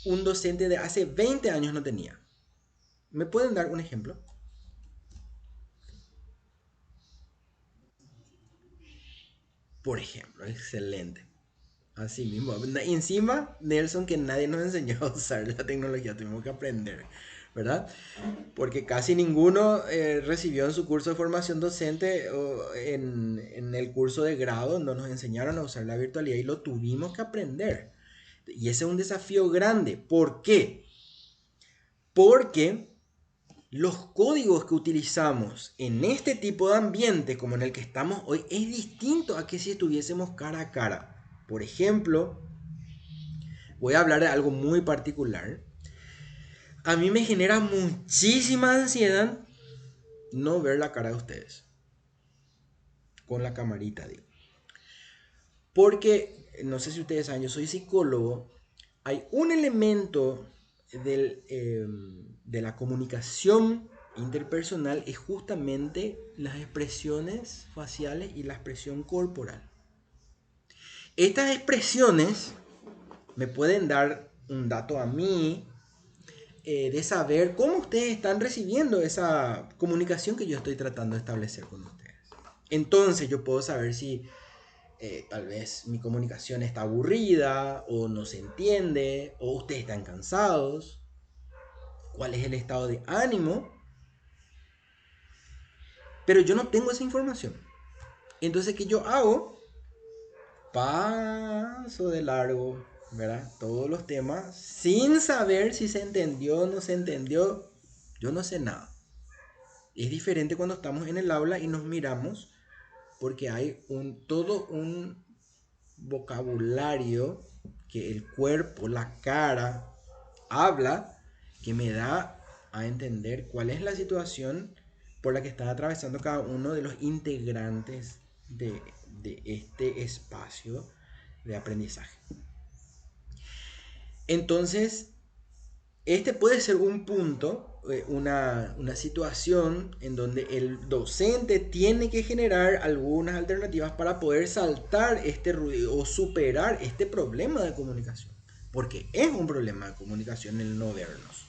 A: un docente de hace 20 años no tenía. ¿Me pueden dar un ejemplo? Por ejemplo, excelente. Así mismo. Y encima, Nelson, que nadie nos enseñó a usar la tecnología, tuvimos que aprender, ¿verdad? Porque casi ninguno recibió en su curso de formación docente o en el curso de grado, no nos enseñaron a usar la virtualidad y lo tuvimos que aprender. Y ese es un desafío grande. ¿Por qué? Porque los códigos que utilizamos en este tipo de ambiente como en el que estamos hoy es distinto a que si estuviésemos cara a cara. Por ejemplo, voy a hablar de algo muy particular. A mí me genera muchísima ansiedad no ver la cara de ustedes. Con la camarita, digo. Porque, no sé si ustedes saben, yo soy psicólogo. Hay un elemento de la comunicación interpersonal es justamente las expresiones faciales y la expresión corporal. Estas expresiones me pueden dar un dato a mí de saber cómo ustedes están recibiendo esa comunicación que yo estoy tratando de establecer con ustedes. Entonces yo puedo saber si tal vez mi comunicación está aburrida o no se entiende o ustedes están cansados, cuál es el estado de ánimo, pero yo no tengo esa información. Entonces, ¿qué yo hago? Paso de largo, ¿verdad? Todos los temas sin saber si se entendió o no se entendió. Yo no sé nada. Es diferente cuando estamos en el aula y nos miramos porque hay todo un vocabulario que el cuerpo, la cara, habla que me da a entender cuál es la situación por la que está atravesando cada uno de los integrantes de este espacio de aprendizaje. Entonces, este puede ser un punto, una situación en donde el docente tiene que generar algunas alternativas para poder saltar este ruido o superar este problema de comunicación. Porque es un problema de comunicación el no vernos.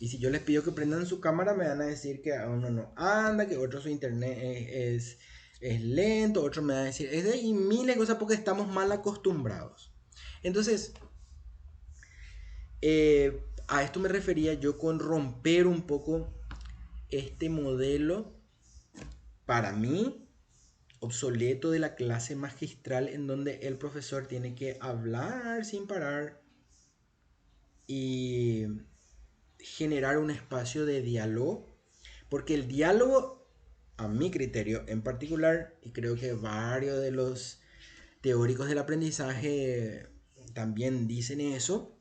A: Y si yo les pido que prendan su cámara, me van a decir que a uno no anda, que otro su internet es lento, otro me va a decir, y miles de cosas porque estamos mal acostumbrados. Entonces, a esto me refería yo con romper un poco este modelo, para mí, obsoleto de la clase magistral en donde el profesor tiene que hablar sin parar y generar un espacio de diálogo, porque el diálogo, a mi criterio en particular, y creo que varios de los teóricos del aprendizaje también dicen eso,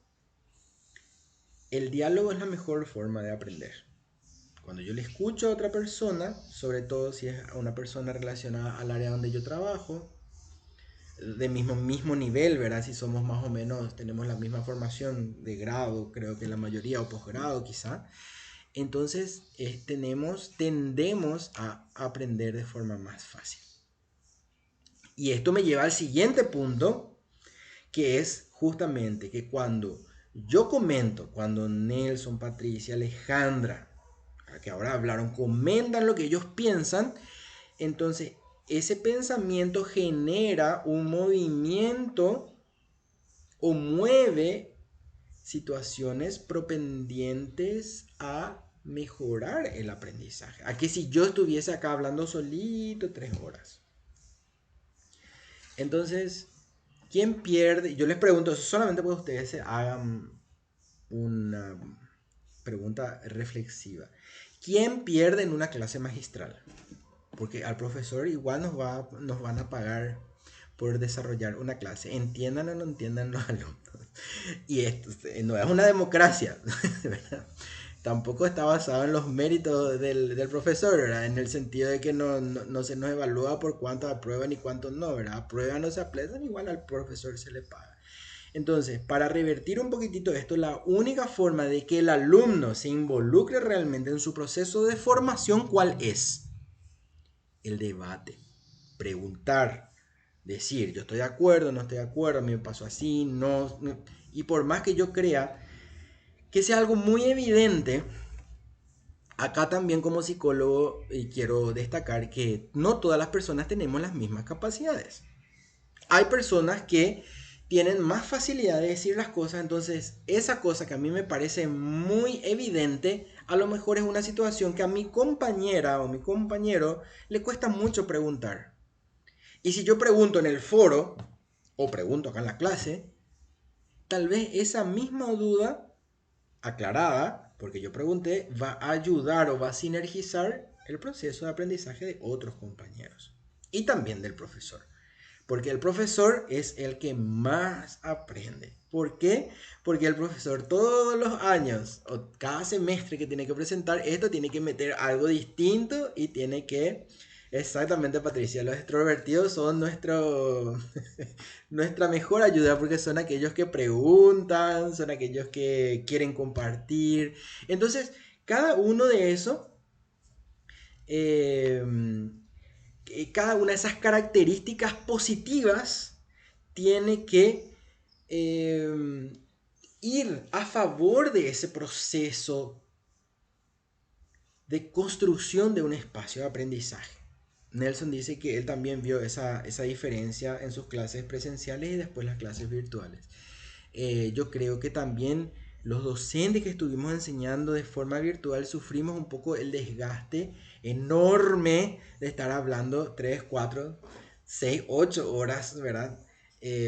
A: el diálogo es la mejor forma de aprender. Cuando yo le escucho a otra persona, sobre todo si es una persona relacionada al área donde yo trabajo, de mismo nivel, ¿verdad? Si somos más o menos, tenemos la misma formación de grado, creo que la mayoría, o posgrado quizá, entonces tendemos a aprender de forma más fácil. Y esto me lleva al siguiente punto, que es justamente que cuando yo comento, cuando Nelson, Patricia, Alejandra, que ahora hablaron, comentan lo que ellos piensan, entonces ese pensamiento genera un movimiento o mueve situaciones propendientes a mejorar el aprendizaje. A que si yo estuviese acá hablando solito 3 horas. Entonces, ¿quién pierde? Yo les pregunto eso solamente porque ustedes se hagan una pregunta reflexiva. ¿Quién pierde en una clase magistral? Porque al profesor igual nos van a pagar por desarrollar una clase. Entiendan o no entiendan los alumnos. Y esto no es una democracia, ¿verdad? Tampoco está basado en los méritos del profesor, ¿verdad? En el sentido de que no se nos evalúa por cuántos aprueban y cuántos no, ¿verdad? Aprueban o se aplazan, igual al profesor se le paga. Entonces, para revertir un poquitito esto, la única forma de que el alumno se involucre realmente en su proceso de formación, ¿cuál es? El debate, preguntar, decir, yo estoy de acuerdo, no estoy de acuerdo, a mí me pasó así, no. Y por más que yo crea que sea algo muy evidente, acá también como psicólogo quiero destacar que no todas las personas tenemos las mismas capacidades. Hay personas que tienen más facilidad de decir las cosas, entonces esa cosa que a mí me parece muy evidente, a lo mejor es una situación que a mi compañera o mi compañero le cuesta mucho preguntar. Y si yo pregunto en el foro, o pregunto acá en la clase, tal vez esa misma duda aclarada, porque yo pregunté, va a ayudar o va a sinergizar el proceso de aprendizaje de otros compañeros. Y también del profesor. Porque el profesor es el que más aprende. ¿Por qué? Porque el profesor todos los años o cada semestre que tiene que presentar esto tiene que meter algo distinto y tiene que... Exactamente, Patricia, los extrovertidos son nuestra mejor ayuda porque son aquellos que preguntan, son aquellos que quieren compartir. Entonces, cada uno de esos... Eh, cada una de esas características positivas tiene que ir a favor de ese proceso de construcción de un espacio de aprendizaje. Nelson dice que él también vio esa diferencia en sus clases presenciales y después las clases virtuales. Yo creo que también los docentes que estuvimos enseñando de forma virtual sufrimos un poco el desgaste enorme de estar hablando 3, 4, 6, 8 horas, ¿verdad?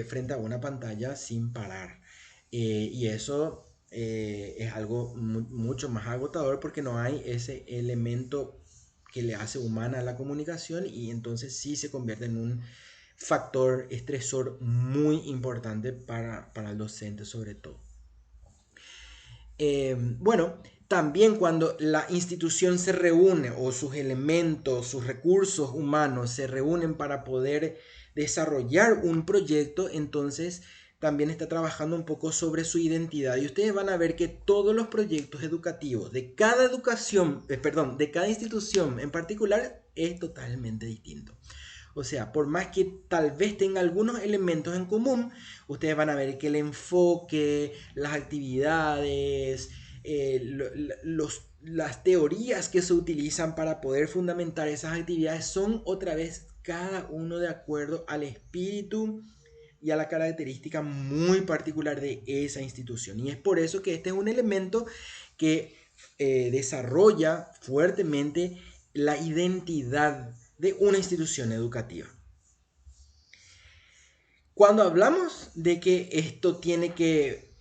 A: Frente a una pantalla sin parar. Y eso es algo mucho más agotador porque no hay ese elemento que le hace humana a la comunicación y entonces sí se convierte en un factor estresor muy importante para el docente sobre todo. Bueno, también cuando la institución se reúne o sus elementos, sus recursos humanos se reúnen para poder desarrollar un proyecto, entonces también está trabajando un poco sobre su identidad. Y ustedes van a ver que todos los proyectos educativos de cada de cada institución en particular es totalmente distinto. O sea, por más que tal vez tenga algunos elementos en común, ustedes van a ver que el enfoque, las actividades, las teorías que se utilizan para poder fundamentar esas actividades son otra vez cada uno de acuerdo al espíritu y a la característica muy particular de esa institución. Y es por eso que este es un elemento que desarrolla fuertemente la identidad de una institución educativa. Cuando hablamos de que esto tiene que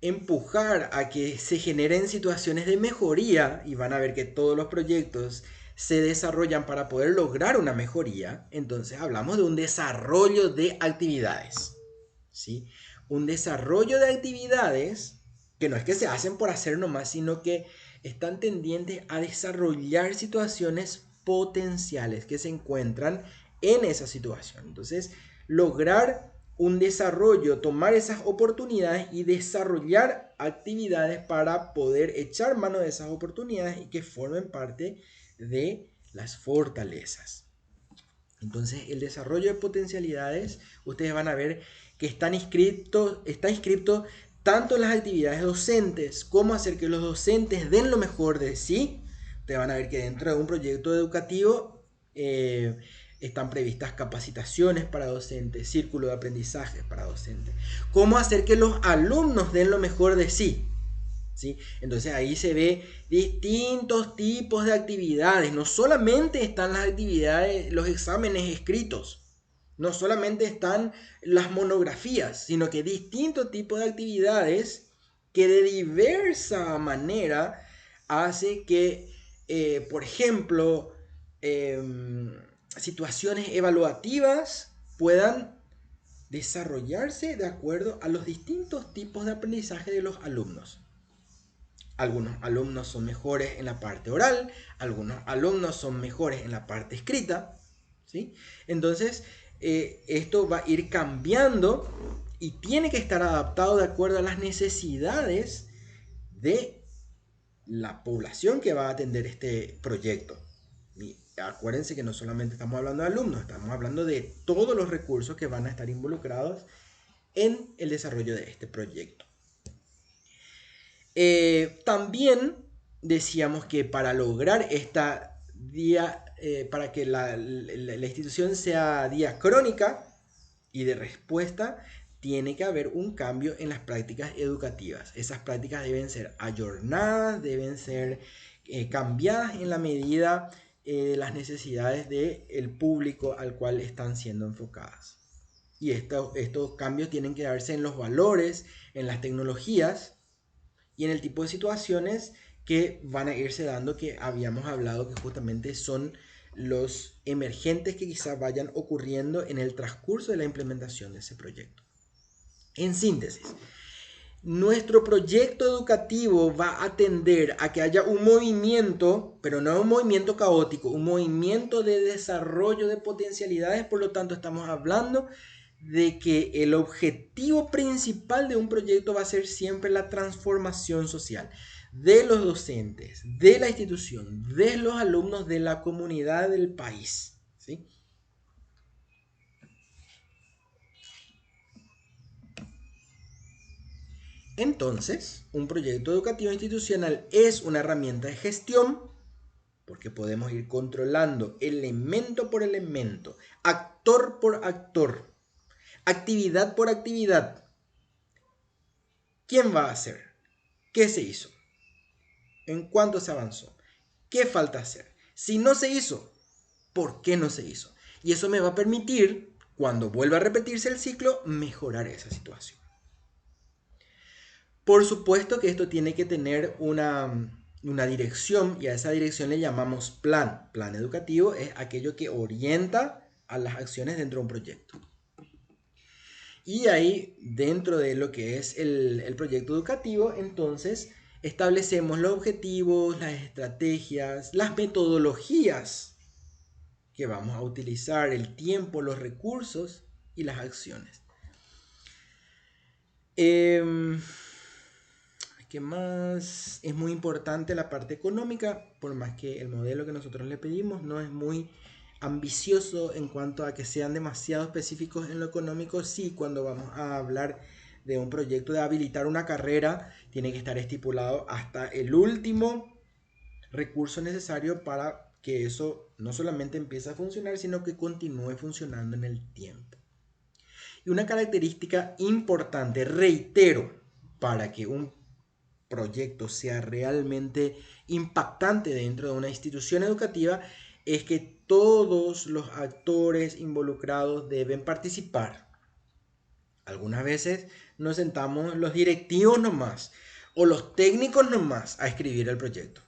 A: empujar a que se generen situaciones de mejoría, y van a ver que todos los proyectos se desarrollan para poder lograr una mejoría, entonces hablamos de un desarrollo de actividades, ¿sí? Un desarrollo de actividades que no es que se hacen por hacer nomás, sino que están tendientes a desarrollar situaciones potenciales que se encuentran en esa situación. Entonces, lograr un desarrollo, tomar esas oportunidades y desarrollar actividades para poder echar mano de esas oportunidades y que formen parte de las fortalezas. Entonces, el desarrollo de potencialidades, ustedes van a ver que está inscrito tanto en las actividades docentes, como hacer que los docentes den lo mejor de sí. Ustedes van a ver que dentro de un proyecto educativo están previstas capacitaciones para docentes, círculo de aprendizaje para docentes. Cómo hacer que los alumnos den lo mejor de sí. ¿Sí? Entonces ahí se ve distintos tipos de actividades. No solamente están las actividades, los exámenes escritos. No solamente están las monografías, sino que distintos tipos de actividades que de diversa manera hace que, por ejemplo, situaciones evaluativas puedan desarrollarse de acuerdo a los distintos tipos de aprendizaje de los alumnos. Algunos alumnos son mejores en la parte oral, algunos alumnos son mejores en la parte escrita, ¿sí? Entonces, esto va a ir cambiando y tiene que estar adaptado de acuerdo a las necesidades de la población que va a atender este proyecto. Y acuérdense que no solamente estamos hablando de alumnos, estamos hablando de todos los recursos que van a estar involucrados en el desarrollo de este proyecto. También decíamos que para lograr para que la institución sea diacrónica y de respuesta, tiene que haber un cambio en las prácticas educativas. Esas prácticas deben ser ayornadas, deben ser cambiadas en la medida de las necesidades del público al cual están siendo enfocadas. Y estos cambios tienen que darse en los valores, en las tecnologías y en el tipo de situaciones que van a irse dando, que habíamos hablado que justamente son los emergentes que quizás vayan ocurriendo en el transcurso de la implementación de ese proyecto. En síntesis, nuestro proyecto educativo va a tender a que haya un movimiento, pero no un movimiento caótico, un movimiento de desarrollo de potencialidades. Por lo tanto, estamos hablando de que el objetivo principal de un proyecto va a ser siempre la transformación social de los docentes, de la institución, de los alumnos, de la comunidad del país, ¿sí? Entonces, un proyecto educativo institucional es una herramienta de gestión porque podemos ir controlando elemento por elemento, actor por actor, actividad por actividad. ¿Quién va a hacer? ¿Qué se hizo? ¿En cuánto se avanzó? ¿Qué falta hacer? Si no se hizo, ¿por qué no se hizo? Y eso me va a permitir, cuando vuelva a repetirse el ciclo, mejorar esa situación. Por supuesto que esto tiene que tener una dirección, y a esa dirección le llamamos plan. Plan educativo es aquello que orienta a las acciones dentro de un proyecto. Y ahí, dentro de lo que es el proyecto educativo, entonces establecemos los objetivos, las estrategias, las metodologías que vamos a utilizar, el tiempo, los recursos y las acciones. ¿Qué más? Es muy importante la parte económica, por más que el modelo que nosotros le pedimos no es muy ambicioso en cuanto a que sean demasiado específicos en lo económico. Sí, cuando vamos a hablar de un proyecto de habilitar una carrera, tiene que estar estipulado hasta el último recurso necesario para que eso no solamente empiece a funcionar, sino que continúe funcionando en el tiempo. Y una característica importante, reitero, para que un proyecto sea realmente impactante dentro de una institución educativa, es que todos los actores involucrados deben participar. Algunas veces nos sentamos los directivos nomás o los técnicos nomás a escribir el proyecto.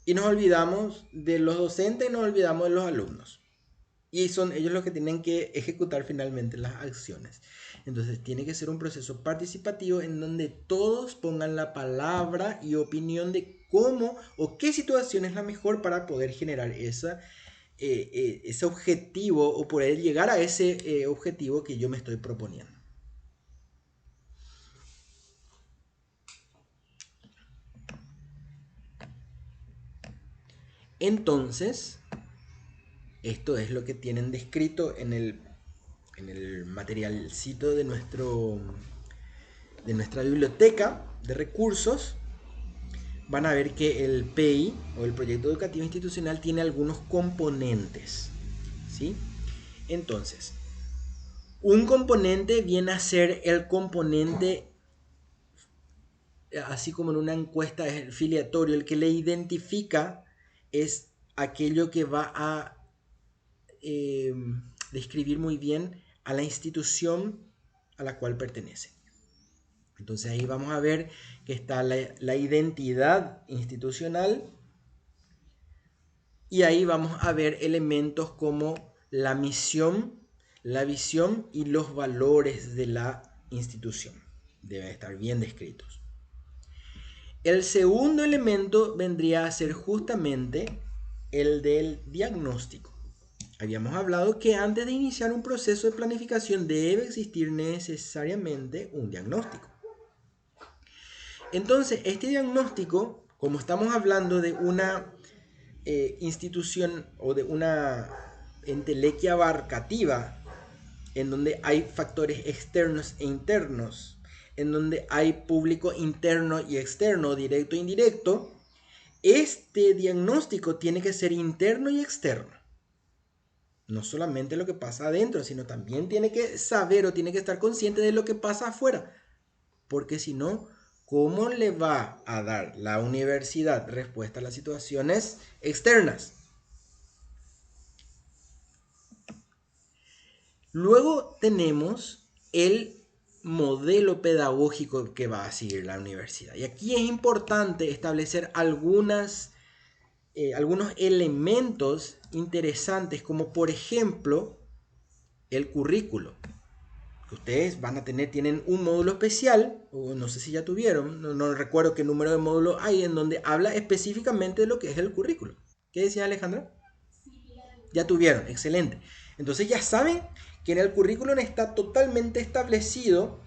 A: Y nos olvidamos de los docentes y nos olvidamos de los alumnos. Y son ellos los que tienen que ejecutar finalmente las acciones. Entonces tiene que ser un proceso participativo en donde todos pongan la palabra y opinión de cómo o qué situación es la mejor para poder generar ese objetivo o poder llegar a ese objetivo que yo me estoy proponiendo. Entonces, esto es lo que tienen descrito en el materialcito de nuestra biblioteca de recursos. Van a ver que el PEI o el proyecto educativo institucional tiene algunos componentes, ¿sí? Entonces, un componente viene a ser el componente, así como en una encuesta es el filiatorio, el que le identifica es aquello que va a describir muy bien a la institución a la cual pertenece. Entonces ahí vamos a ver que está la identidad institucional y ahí vamos a ver elementos como la misión, la visión y los valores de la institución. Deben estar bien descritos. El segundo elemento vendría a ser justamente el del diagnóstico. Habíamos hablado que antes de iniciar un proceso de planificación debe existir necesariamente un diagnóstico. Entonces, este diagnóstico, como estamos hablando de una institución o de una entelequia abarcativa, en donde hay factores externos e internos, en donde hay público interno y externo, directo e indirecto, este diagnóstico tiene que ser interno y externo. No solamente lo que pasa adentro, sino también tiene que saber o tiene que estar consciente de lo que pasa afuera. Porque si no, ¿cómo le va a dar la universidad respuesta a las situaciones externas? Luego tenemos el modelo pedagógico que va a seguir la universidad. Y aquí es importante establecer algunos elementos interesantes, como por ejemplo el currículo. Ustedes van a tienen un módulo especial, o no sé si ya tuvieron, no recuerdo qué número de módulo hay, en donde habla específicamente de lo que es el currículo. ¿Qué decía Alejandra? Ya tuvieron, excelente. Entonces ya saben que en el currículum está totalmente establecido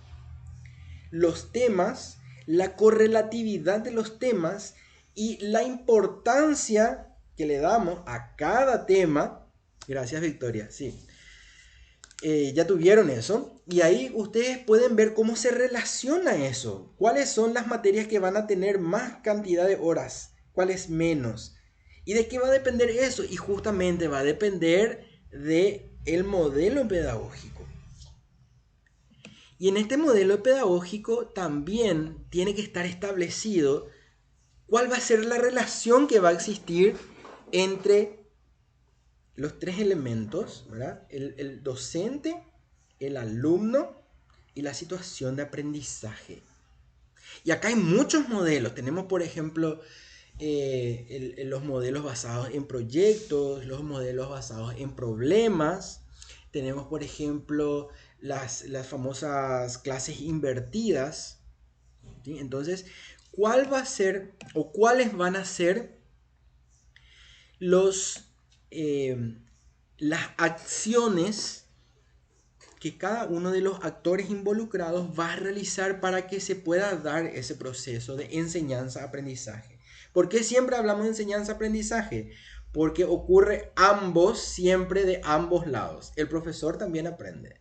A: los temas, la correlatividad de los temas y la importancia que le damos a cada tema. Gracias, Victoria, sí. Ya tuvieron eso y ahí ustedes pueden ver cómo se relaciona eso, cuáles son las materias que van a tener más cantidad de horas, cuáles menos, y de qué va a depender eso, y justamente va a depender de el modelo pedagógico. Y en este modelo pedagógico también tiene que estar establecido cuál va a ser la relación que va a existir entre los tres elementos, ¿verdad? El docente, el alumno y la situación de aprendizaje. Y acá hay muchos modelos. Tenemos, por ejemplo, los modelos basados en proyectos, los modelos basados en problemas. Tenemos, por ejemplo, las famosas clases invertidas. ¿Sí? Entonces, ¿cuál va a ser o cuáles van a ser las acciones que cada uno de los actores involucrados va a realizar para que se pueda dar ese proceso de enseñanza-aprendizaje? ¿Por qué siempre hablamos de enseñanza-aprendizaje? Porque ocurre siempre de ambos lados. El profesor también aprende.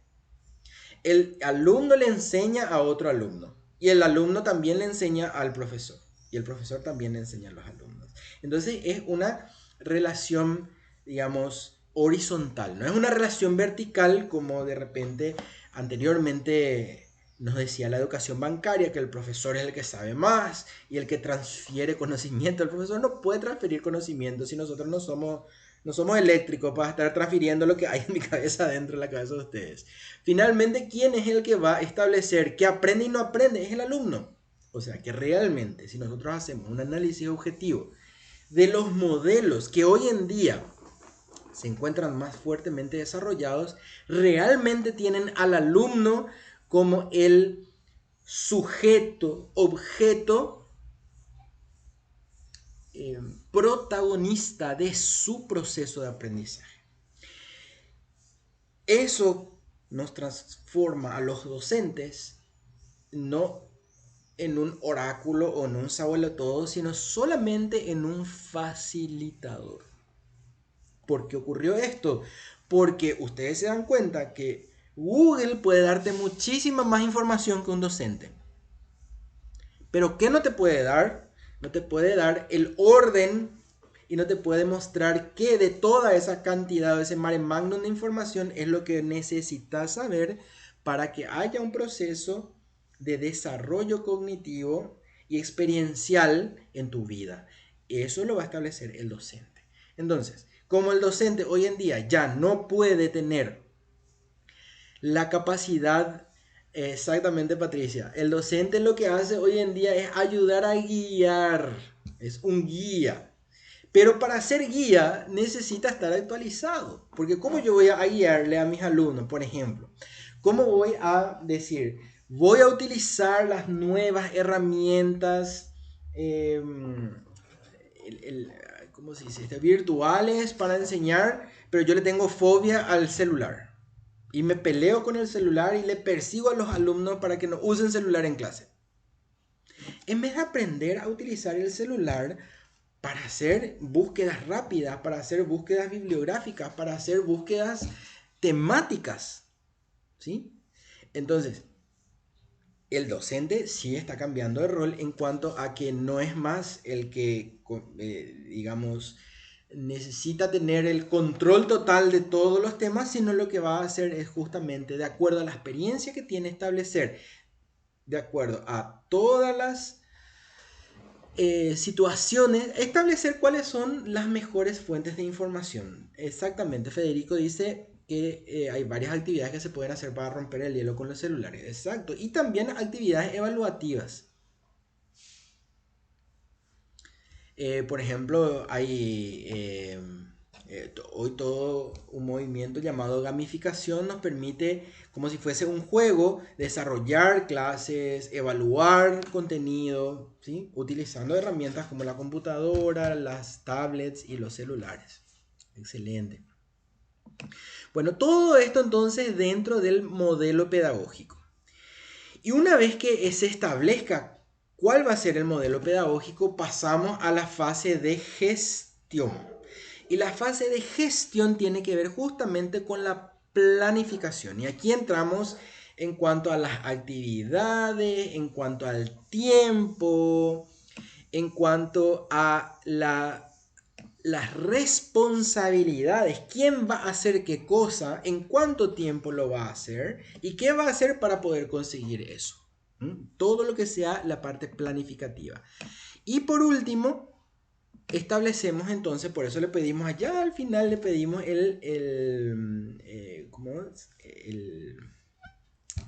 A: El alumno le enseña a otro alumno y el alumno también le enseña al profesor y el profesor también le enseña a los alumnos. Entonces es una relación, digamos, horizontal, no es una relación vertical como de repente anteriormente nos decía la educación bancaria, que el profesor es el que sabe más y el que transfiere conocimiento. El profesor no puede transferir conocimiento si nosotros no somos eléctricos para estar transfiriendo lo que hay en mi cabeza dentro de la cabeza de ustedes. Finalmente, ¿quién es el que va a establecer qué aprende y no aprende? Es el alumno. O sea que realmente, si nosotros hacemos un análisis objetivo de los modelos que hoy en día se encuentran más fuertemente desarrollados, realmente tienen al alumno como el sujeto, objeto, protagonista de su proceso de aprendizaje. Eso nos transforma a los docentes no en un oráculo o en un sabelotodo, sino solamente en un facilitador. ¿Por qué ocurrió esto? Porque ustedes se dan cuenta que Google puede darte muchísima más información que un docente. Pero ¿qué no te puede dar? No te puede dar el orden y no te puede mostrar qué de toda esa cantidad, de ese mare magnum de información es lo que necesitas saber para que haya un proceso de desarrollo cognitivo y experiencial en tu vida. Eso lo va a establecer el docente. Entonces, como el docente hoy en día ya no puede tener la capacidad, exactamente, Patricia, el docente lo que hace hoy en día es ayudar a guiar, es un guía. Pero para ser guía necesita estar actualizado. Porque ¿cómo yo voy a guiarle a mis alumnos, por ejemplo? ¿Cómo voy a decir, voy a utilizar las nuevas herramientas ¿cómo se dice? Virtuales para enseñar, pero yo le tengo fobia al celular? Y me peleo con el celular y le persigo a los alumnos para que no usen celular en clase. En vez de aprender a utilizar el celular para hacer búsquedas rápidas, para hacer búsquedas bibliográficas, para hacer búsquedas temáticas, ¿sí? Entonces, el docente sí está cambiando de rol en cuanto a que no es más el que, digamos, necesita tener el control total de todos los temas, sino lo que va a hacer es justamente, de acuerdo a la experiencia que tiene, establecer, de acuerdo a todas las situaciones, establecer cuáles son las mejores fuentes de información. Exactamente, Federico dice que hay varias actividades que se pueden hacer para romper el hielo con los celulares. Exacto, y también actividades evaluativas. Por ejemplo, hay hoy todo un movimiento llamado gamificación nos permite, como si fuese un juego, desarrollar clases, evaluar contenido, ¿sí? Utilizando herramientas como la computadora, las tablets y los celulares. Excelente. Bueno, todo esto entonces dentro del modelo pedagógico. Y una vez que se establezca cuál va a ser el modelo pedagógico, pasamos a la fase de gestión. Y la fase de gestión tiene que ver justamente con la planificación. Y aquí entramos en cuanto a las actividades, en cuanto al tiempo, en cuanto a las responsabilidades, quién va a hacer qué cosa, en cuánto tiempo lo va a hacer y qué va a hacer para poder conseguir eso. Todo lo que sea la parte planificativa. Y por último, establecemos entonces, por eso le pedimos allá al final, le pedimos ¿cómo es? El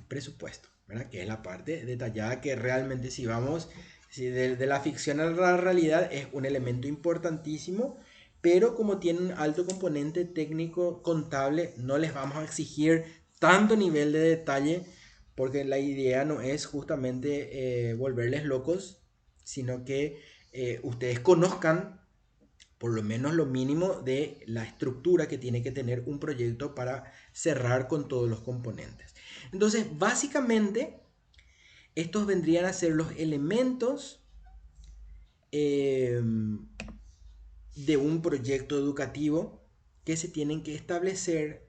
A: presupuesto, ¿verdad? Que es la parte detallada que realmente si vamos de la ficción a la realidad es un elemento importantísimo, pero como tiene un alto componente técnico contable, no les vamos a exigir tanto nivel de detalle porque la idea no es justamente volverles locos, sino que ustedes conozcan por lo menos lo mínimo de la estructura que tiene que tener un proyecto para cerrar con todos los componentes. Entonces, básicamente, estos vendrían a ser los elementos de un proyecto educativo que se tienen que establecer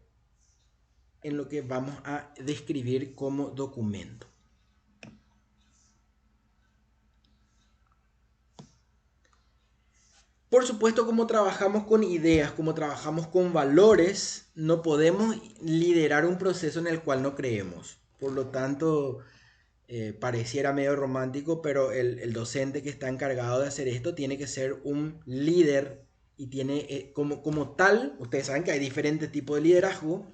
A: en lo que vamos a describir como documento. Por supuesto, como trabajamos con ideas, como trabajamos con valores, no podemos liderar un proceso en el cual no creemos. Por lo tanto, pareciera medio romántico, pero el docente que está encargado de hacer esto tiene que ser un líder y tiene como tal, ustedes saben que hay diferentes tipos de liderazgo.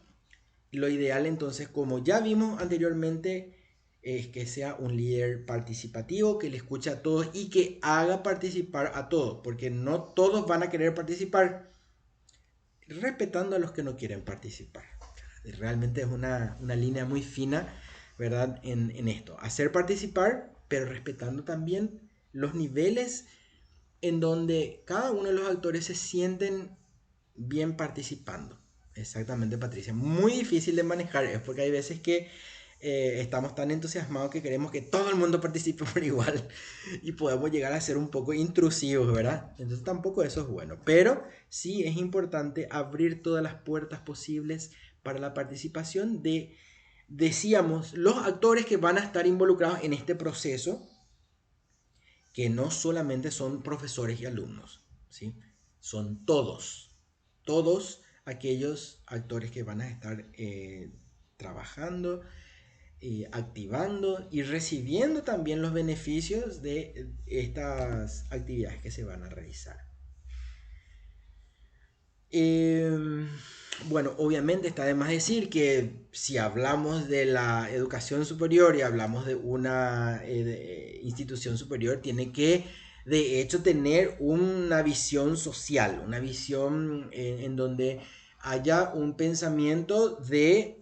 A: Lo ideal entonces, como ya vimos anteriormente, es que sea un líder participativo, que le escuche a todos y que haga participar a todos, porque no todos van a querer participar, respetando a los que no quieren participar. Realmente es una línea muy fina, ¿verdad? En esto. Hacer participar, pero respetando también los niveles en donde cada uno de los actores se sienten bien participando. Exactamente, Patricia. Muy difícil de manejar, es porque hay veces que estamos tan entusiasmados que queremos que todo el mundo participe por igual y podemos llegar a ser un poco intrusivos, ¿verdad? Entonces tampoco eso es bueno. Pero sí es importante abrir todas las puertas posibles para la participación de, decíamos, los actores que van a estar involucrados en este proceso, que no solamente son profesores y alumnos, ¿sí? Son todos aquellos actores que van a estar trabajando, activando y recibiendo también los beneficios de estas actividades que se van a realizar. Eh, bueno, obviamente está de más decir que si hablamos de la educación superior y hablamos de una institución superior, tiene que de hecho tener una visión social, una visión en donde haya un pensamiento de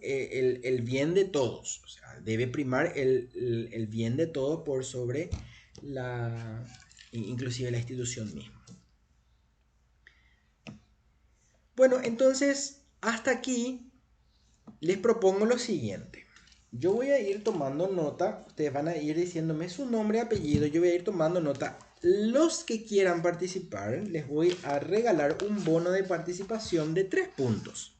A: el bien de todos. O sea, debe primar el bien de todos por sobre la, inclusive la institución misma. Bueno, entonces hasta aquí les propongo lo siguiente. Yo voy a ir tomando nota, ustedes van a ir diciéndome su nombre y apellido, yo voy a ir tomando nota. Los que quieran participar, les voy a regalar un bono de participación de 3 puntos.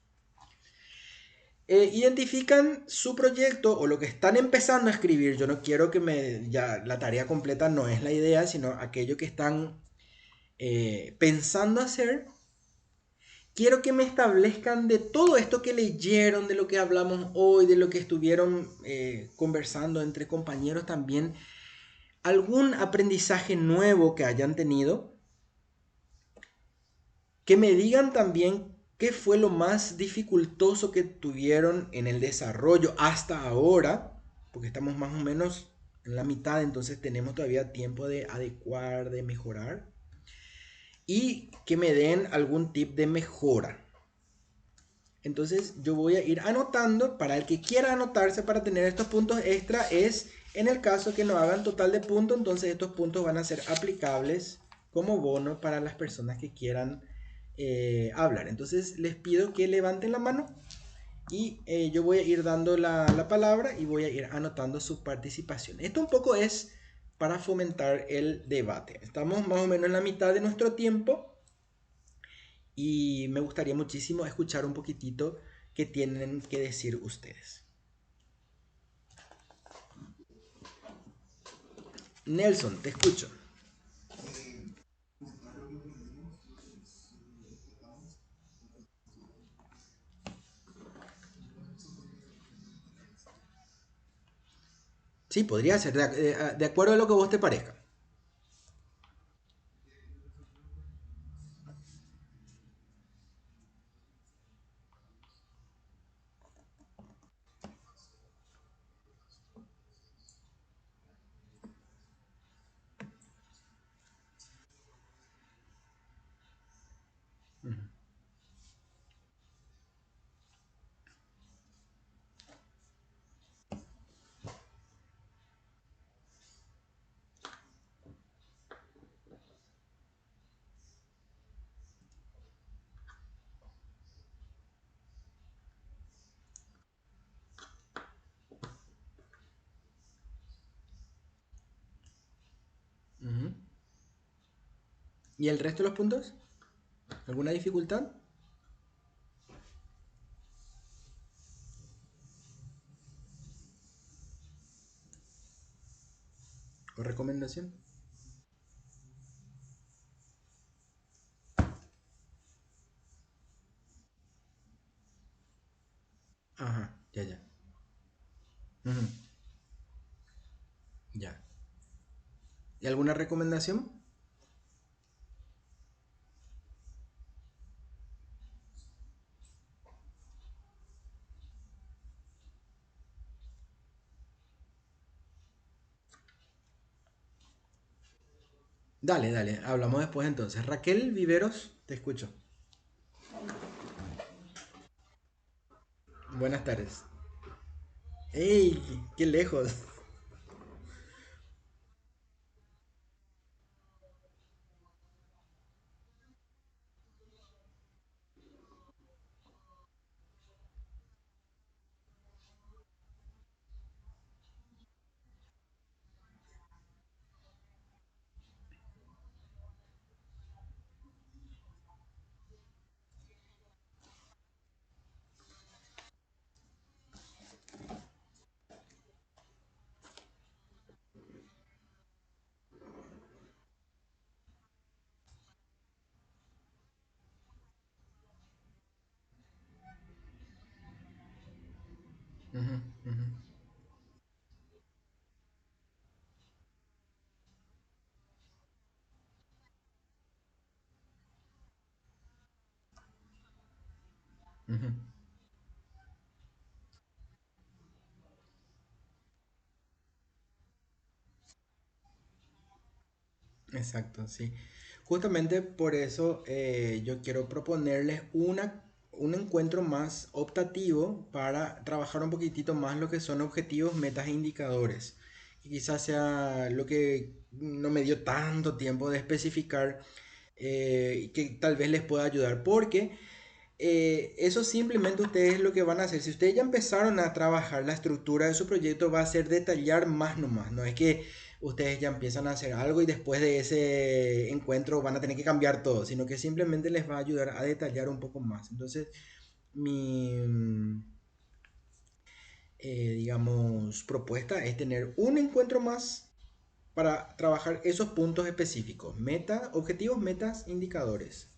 A: Identifican su proyecto o lo que están empezando a escribir. Yo no quiero que ya la tarea completa no es la idea, sino aquello que están pensando hacer. Quiero que me establezcan de todo esto que leyeron, de lo que hablamos hoy, de lo que estuvieron conversando entre compañeros también, algún aprendizaje nuevo que hayan tenido. Que me digan también qué fue lo más dificultoso que tuvieron en el desarrollo hasta ahora, porque estamos más o menos en la mitad, entonces tenemos todavía tiempo de adecuar, de mejorar. Y que me den algún tip de mejora. Entonces yo voy a ir anotando, para el que quiera anotarse para tener estos puntos extra, es en el caso que no hagan total de puntos, entonces estos puntos van a ser aplicables como bono para las personas que quieran hablar. Entonces les pido que levanten la mano y yo voy a ir dando la palabra y voy a ir anotando su participación. Esto un poco es para fomentar el debate. Estamos más o menos en la mitad de nuestro tiempo y me gustaría muchísimo escuchar un poquitito qué tienen que decir ustedes. Nelson, te escucho. Sí, podría ser, de acuerdo a lo que vos te parezca. Ujú. ¿Y el resto de los puntos? ¿Alguna dificultad? ¿O recomendación? Ajá, ya, ya. Ujú, ya. ¿Y alguna recomendación? Dale, dale, hablamos después entonces. Raquel Viveros, te escucho. Buenas tardes. ¡Ey! ¡Qué lejos! Ujú, ujú, ujú. Exacto, sí. Justamente por eso yo quiero proponerles un encuentro más optativo para trabajar un poquitito más lo que son objetivos, metas e indicadores. Y quizás sea lo que no me dio tanto tiempo de especificar y que tal vez les pueda ayudar. Porque eso simplemente ustedes lo que van a hacer, si ustedes ya empezaron a trabajar la estructura de su proyecto, va a ser detallar más nomás. No es que ustedes ya empiezan a hacer algo y después de ese encuentro van a tener que cambiar todo, sino que simplemente les va a ayudar a detallar un poco más. Entonces, mi, digamos, propuesta es tener un encuentro más para trabajar esos puntos específicos. Meta, objetivos, metas, indicadores.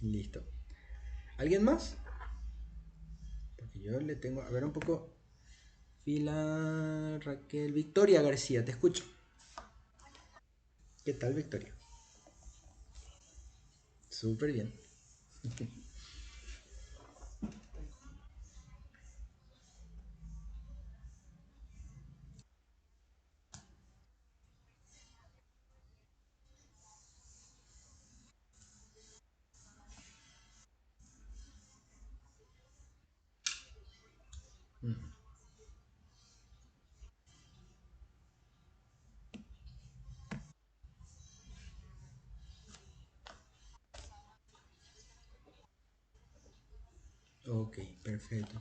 A: Listo. ¿Alguien más? Porque yo le tengo, a ver un poco. Fila, Raquel, Victoria García, te escucho. ¿Qué tal, Victoria? Súper bien. Ok, perfecto.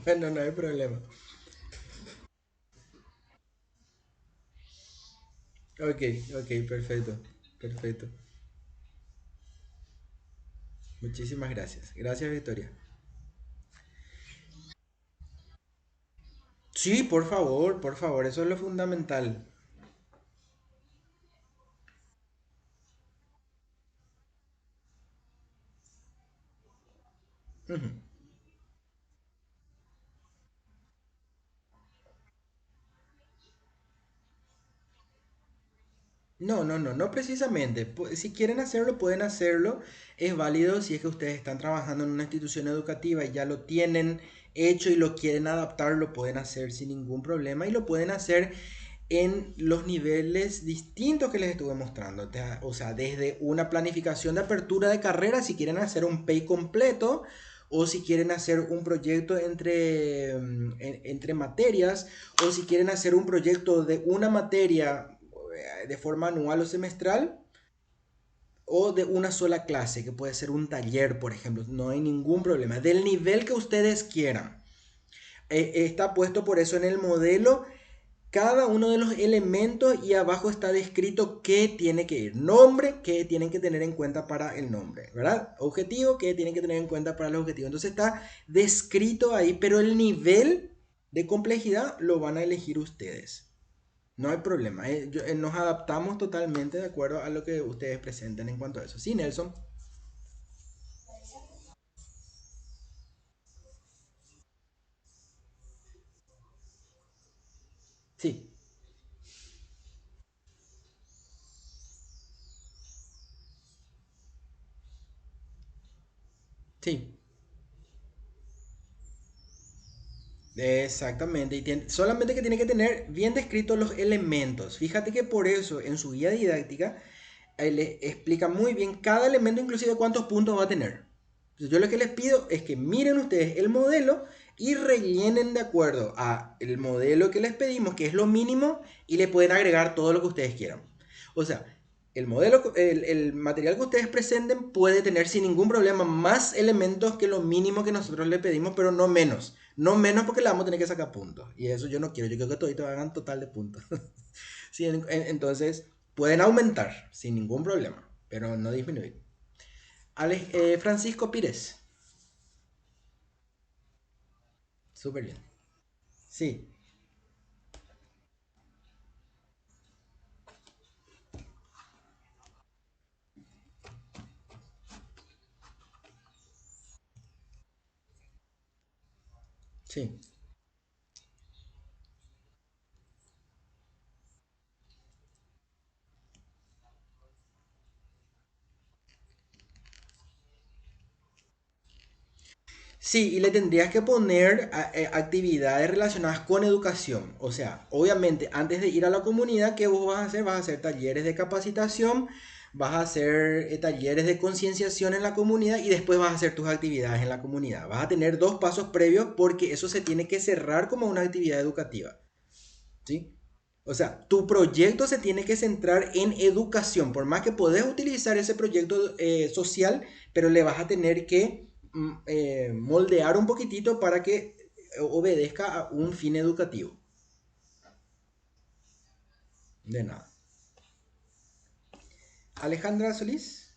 A: Bueno, no hay problema. Ok, ok, perfecto. Perfecto. Muchísimas gracias. Gracias, Victoria. Sí, por favor, eso es lo fundamental. Ujú. No, no, no, no precisamente. Si quieren hacerlo, pueden hacerlo. Es válido si es que ustedes están trabajando en una institución educativa y ya lo tienen hecho y lo quieren adaptar, lo pueden hacer sin ningún problema y lo pueden hacer en los niveles distintos que les estuve mostrando. O sea, desde una planificación de apertura de carrera, si quieren hacer un pay completo, o si quieren hacer un proyecto entre materias, o si quieren hacer un proyecto de una materia de forma anual o semestral, o de una sola clase, que puede ser un taller, por ejemplo. No hay ningún problema. Del nivel que ustedes quieran. Está puesto por eso en el modelo cada uno de los elementos y abajo está descrito qué tiene que ir. Nombre, qué tienen que tener en cuenta para el nombre, ¿verdad? Objetivo, qué tienen que tener en cuenta para el objetivo. Entonces está descrito ahí, pero el nivel de complejidad lo van a elegir ustedes. No hay problema. Nos adaptamos totalmente de acuerdo a lo que ustedes presenten en cuanto a eso. Sí, Nelson. Sí, sí. Exactamente, solamente que tiene que tener bien descritos los elementos. Fíjate que por eso en su guía didáctica le explica muy bien cada elemento, inclusive cuántos puntos va a tener. Entonces, yo lo que les pido es que miren ustedes el modelo y rellenen de acuerdo a el modelo que les pedimos, que es lo mínimo, y le pueden agregar todo lo que ustedes quieran. O sea, el material que ustedes presenten puede tener sin ningún problema más elementos que lo mínimo que nosotros le pedimos, pero no menos. No menos porque le vamos a tener que sacar puntos. Y eso yo no quiero. Yo quiero que toditos hagan total de puntos. Sí, entonces pueden aumentar sin ningún problema, pero no disminuir. Francisco Pires. Súper bien. Sí, sí. Sí, y le tendrías que poner actividades relacionadas con educación. O sea, obviamente, antes de ir a la comunidad, ¿qué vos vas a hacer? Vas a hacer talleres de capacitación, vas a hacer talleres de concienciación en la comunidad y después vas a hacer tus actividades en la comunidad. Vas a tener dos pasos previos porque eso se tiene que cerrar como una actividad educativa. ¿Sí? O sea, tu proyecto se tiene que centrar en educación, por más que podés utilizar ese proyecto social, pero le vas a tener que moldear un poquitito para que obedezca a un fin educativo. De nada. Alejandra Solís.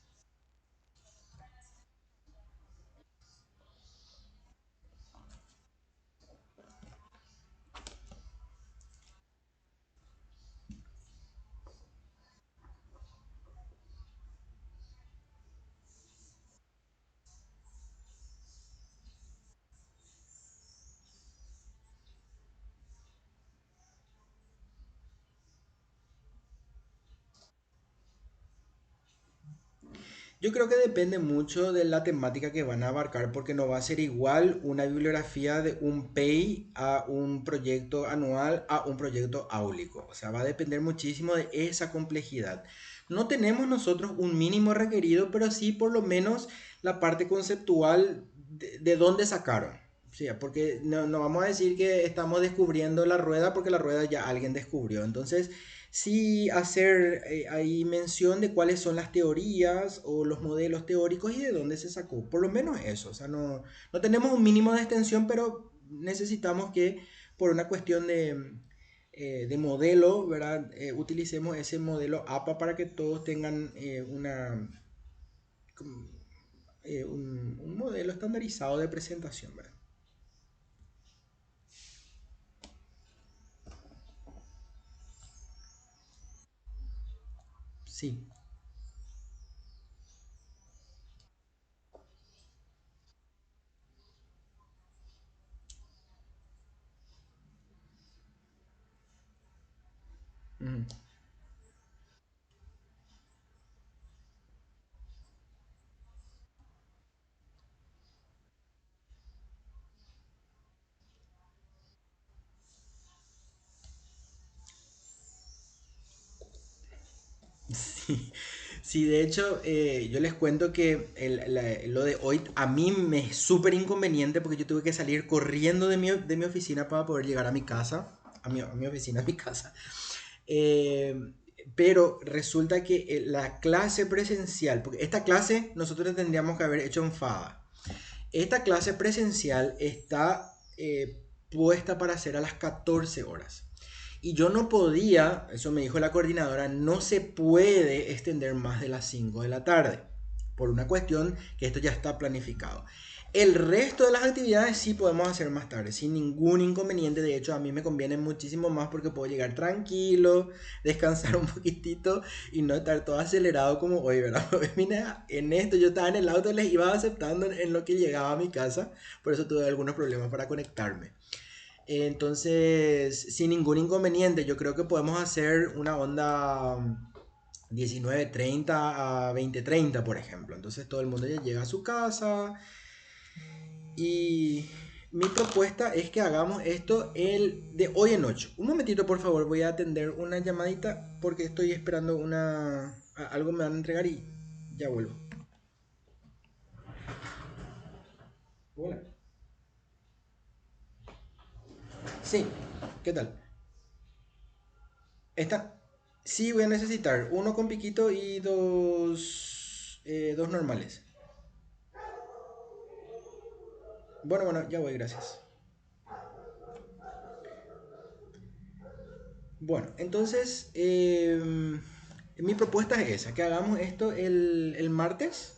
A: Yo creo que depende mucho de la temática que van a abarcar porque no va a ser igual una bibliografía de un PEI a un proyecto anual a un proyecto áulico. O sea, va a depender muchísimo de esa complejidad. No tenemos nosotros un mínimo requerido, pero sí por lo menos la parte conceptual de dónde sacaron. Sí, porque no vamos a decir que estamos descubriendo la rueda porque la rueda ya alguien descubrió. Entonces, sí hacer ahí mención de cuáles son las teorías o los modelos teóricos y de dónde se sacó. Por lo menos eso. O sea, no tenemos un mínimo de extensión, pero necesitamos que por una cuestión de modelo, ¿verdad? Utilicemos ese modelo APA para que todos tengan como, un modelo estandarizado de presentación, ¿verdad? Sí. Ujú. Sí, sí, de hecho, yo les cuento que lo de hoy a mí me es súper inconveniente porque yo tuve que salir corriendo de mi oficina para poder llegar a mi casa, a mi oficina, a mi casa. Eh, pero resulta que la clase presencial, porque esta clase nosotros tendríamos que haber hecho en FADA. Esta clase presencial está puesta para hacer a las 14 horas. Y yo no podía, eso me dijo la coordinadora, no se puede extender más de las 5 de la tarde, por una cuestión que esto ya está planificado. El resto de las actividades sí podemos hacer más tarde, sin ningún inconveniente. De hecho, a mí me conviene muchísimo más porque puedo llegar tranquilo, descansar un poquitito y no estar todo acelerado como hoy, ¿verdad? Mira, en esto yo estaba en el auto, les iba aceptando en lo que llegaba a mi casa, por eso tuve algunos problemas para conectarme. Entonces, sin ningún inconveniente, yo creo que podemos hacer una onda 19:30 a 20:30, por ejemplo. Entonces todo el mundo ya llega a su casa y mi propuesta es que hagamos esto el de hoy en 8. Un momentito, por favor, voy a atender una llamadita porque estoy esperando algo me van a entregar y ya vuelvo. Hola. Sí, ¿qué tal? Esta, sí, voy a necesitar uno con piquito y dos normales. Bueno, bueno, ya voy, gracias. Bueno, entonces, mi propuesta es esa, que hagamos esto el martes,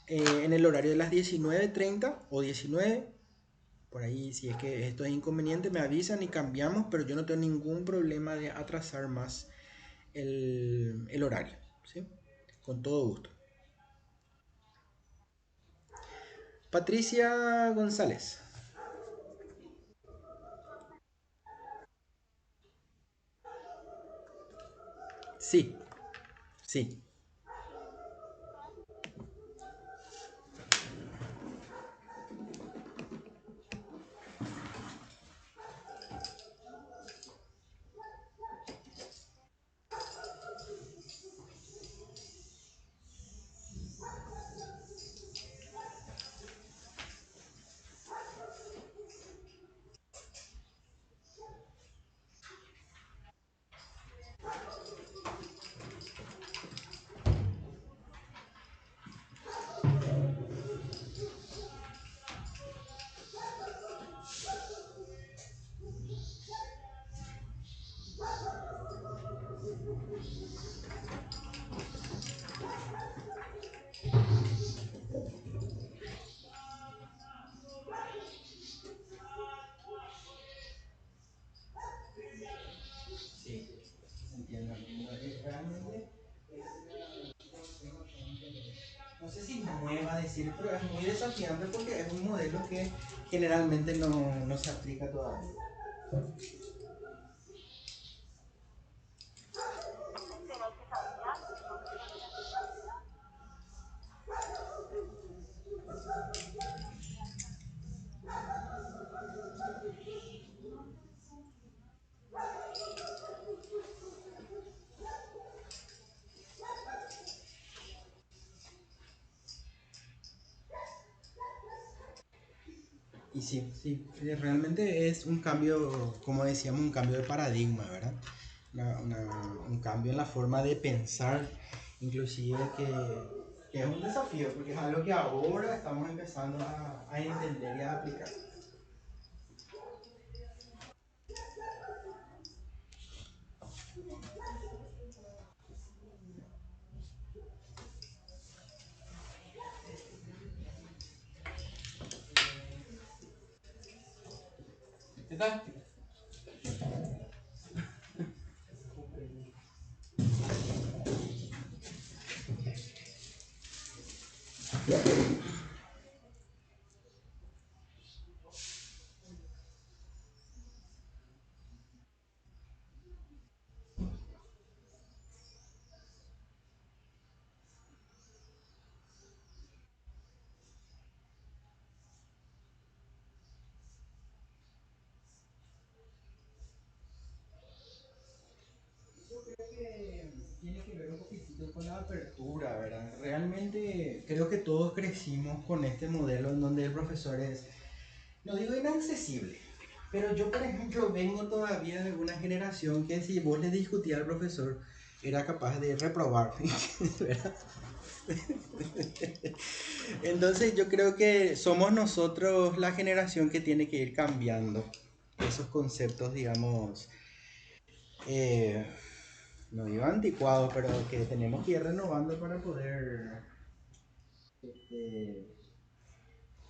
A: en el horario de las 19:30 o 19. Por ahí, si es que esto es inconveniente, me avisan y cambiamos, pero yo no tengo ningún problema de atrasar más el horario, ¿sí? Con todo gusto. Patricia González. Sí, sí. Sí, entiendo. Realmente no sé si nueva a decir, pero es muy desafiante porque es un modelo que generalmente no se aplica todavía. Y sí, sí, realmente es un cambio, como decíamos, un cambio de paradigma, ¿verdad? Un cambio en la forma de pensar, inclusive que es un desafío, porque es algo que ahora estamos empezando a entender y a aplicar. ¿Qué tal? Yo creo que tiene que ver un poquitito con la apertura, ¿verdad? Realmente creo que todos crecimos con este modelo en donde el profesor es, no digo inaccesible, pero yo por ejemplo vengo todavía de una generación que si vos le discutías al profesor era capaz de reprobar, ¿verdad? Entonces yo creo que somos nosotros la generación que tiene que ir cambiando esos conceptos, digamos, eh, no digo anticuado, pero que tenemos que ir renovando para poder este,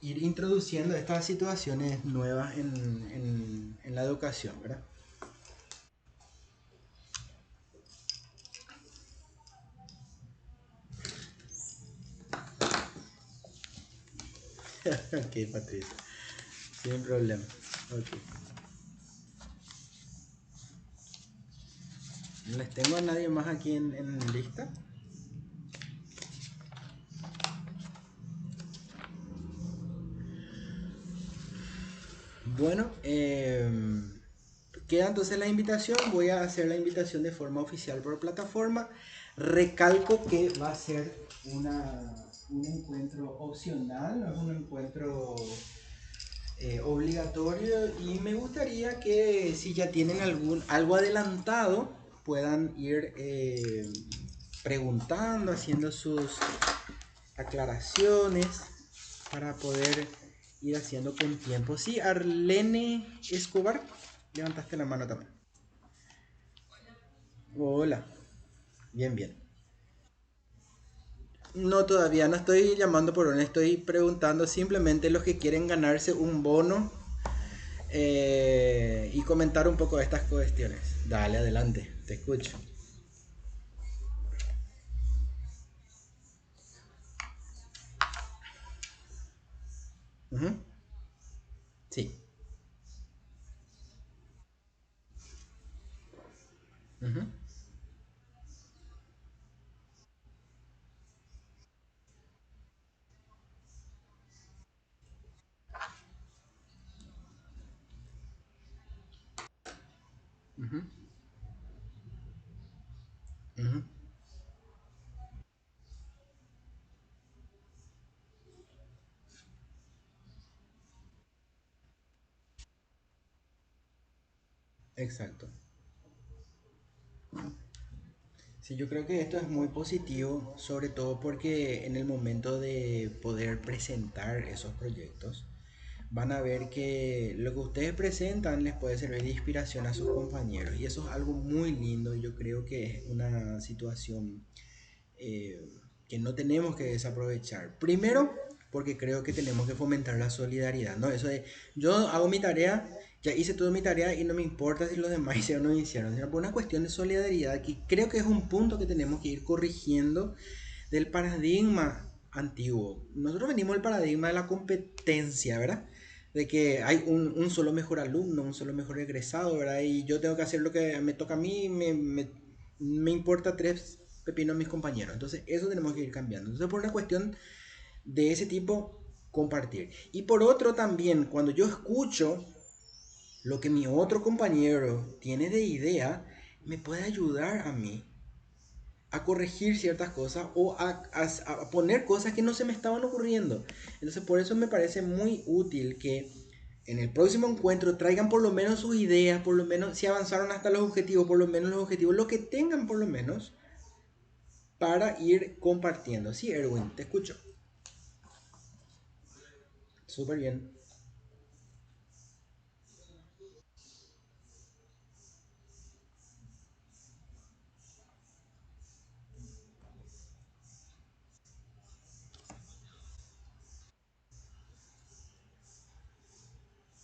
A: ir introduciendo estas situaciones nuevas en la educación, ¿verdad? Ok, Patricia, sin problema. Ok. ¿Les tengo a nadie más aquí en lista? Bueno, queda entonces la invitación. Voy a hacer la invitación de forma oficial por plataforma. Recalco que va a ser un encuentro opcional, no es un encuentro obligatorio. Y me gustaría que si ya tienen algo adelantado, puedan ir preguntando, haciendo sus aclaraciones para poder ir haciendo con tiempo. Sí, Arlene Escobar, levantaste la mano también. Hola, bien, bien. No, todavía no estoy llamando por uno, estoy preguntando simplemente los que quieren ganarse un bono y comentar un poco de estas cuestiones. Dale, adelante, te escucho. Ujú. Sí. Ujú, ujú, ujú. Exacto. Sí, yo creo que esto es muy positivo, sobre todo porque en el momento de poder presentar esos proyectos, van a ver que lo que ustedes presentan les puede servir de inspiración a sus compañeros. Y eso es algo muy lindo. Yo creo que es una situación eh, que no tenemos que desaprovechar. Primero, porque creo que tenemos que fomentar la solidaridad, ¿no? Eso de yo hago mi tarea, ya hice toda mi tarea y no me importa si los demás hicieron o no hicieron, sino por una cuestión de solidaridad que creo que es un punto que tenemos que ir corrigiendo del paradigma antiguo. Nosotros venimos del paradigma de la competencia, ¿verdad? De que hay un solo mejor alumno, un solo mejor egresado, ¿verdad? Y yo tengo que hacer lo que me toca a mí, me importa tres pepinos mis compañeros. Entonces, eso tenemos que ir cambiando. Entonces, por una cuestión de ese tipo, compartir. Y por otro también, cuando yo escucho lo que mi otro compañero tiene de idea, me puede ayudar a mí a corregir ciertas cosas o a poner cosas que no se me estaban ocurriendo. Entonces por eso me parece muy útil que en el próximo encuentro traigan por lo menos sus ideas, por lo menos si avanzaron hasta los objetivos, por lo menos los objetivos, lo que tengan por lo menos para ir compartiendo. Sí, Erwin, te escucho. Súper bien.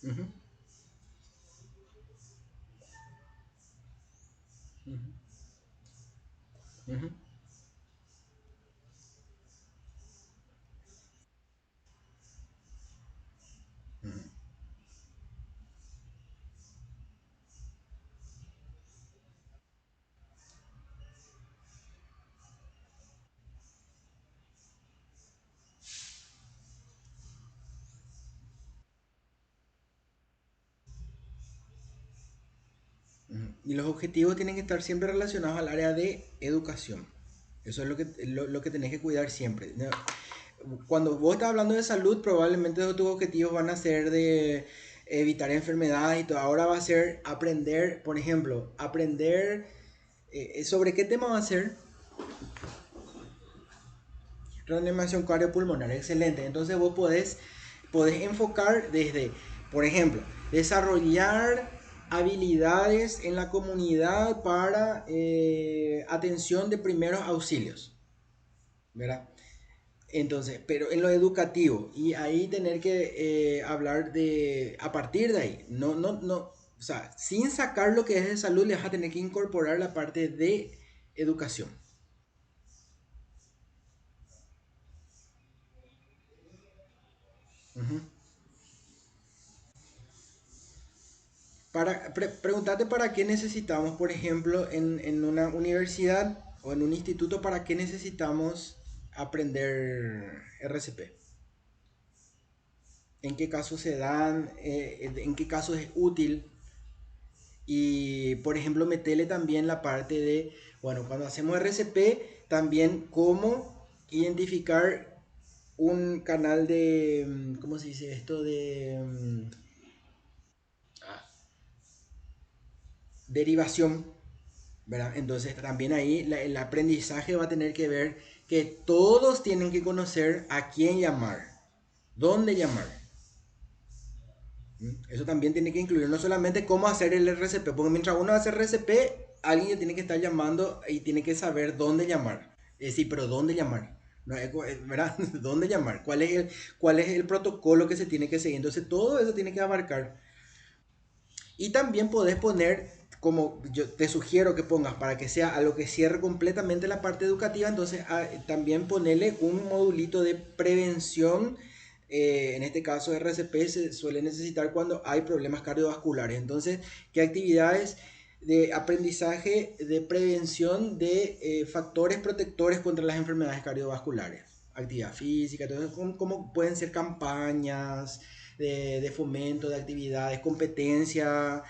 A: Ujú, ujú, ujú, ujú. Y los objetivos tienen que estar siempre relacionados al área de educación. Eso es lo que tenés que cuidar siempre. ¿No? Cuando vos estás hablando de salud, probablemente tus objetivos van a ser de evitar enfermedades y todo. Ahora va a ser aprender, por ejemplo, aprender sobre qué tema va a ser reanimación cardiopulmonar. Excelente. Entonces podés enfocar desde, por ejemplo, desarrollar habilidades en la comunidad para atención de primeros auxilios, ¿verdad? Entonces, pero en lo educativo, y ahí tener que hablar de, a partir de ahí, o sea, sin sacar lo que es de salud, le vas a tener que incorporar la parte de educación. Ujú. Preguntarte para qué necesitamos, por ejemplo, en una universidad o en un instituto, para qué necesitamos aprender RCP. ¿En qué casos se dan? ¿En qué casos es útil? Y, por ejemplo, meterle también la parte de, bueno, cuando hacemos RCP, también cómo identificar un canal de, ¿cómo se dice esto? De derivación, ¿verdad? Entonces también ahí el aprendizaje va a tener que ver que todos tienen que conocer a quién llamar, dónde llamar. Eso también tiene que incluir no solamente cómo hacer el RCP, porque mientras uno hace RCP, alguien ya tiene que estar llamando y tiene que saber dónde llamar. Es decir, pero ¿dónde llamar? No, ¿verdad? ¿Dónde llamar? Cuál es el protocolo que se tiene que seguir? Entonces todo eso tiene que abarcar. Y también podés poner, como yo te sugiero que pongas para que sea a lo que cierre completamente la parte educativa, entonces también ponerle un modulito de prevención. En este caso RCP se suele necesitar cuando hay problemas cardiovasculares. Entonces, ¿qué actividades de aprendizaje de prevención de factores protectores contra las enfermedades cardiovasculares? Actividad física, entonces, ¿cómo pueden ser campañas de fomento de actividades, competencia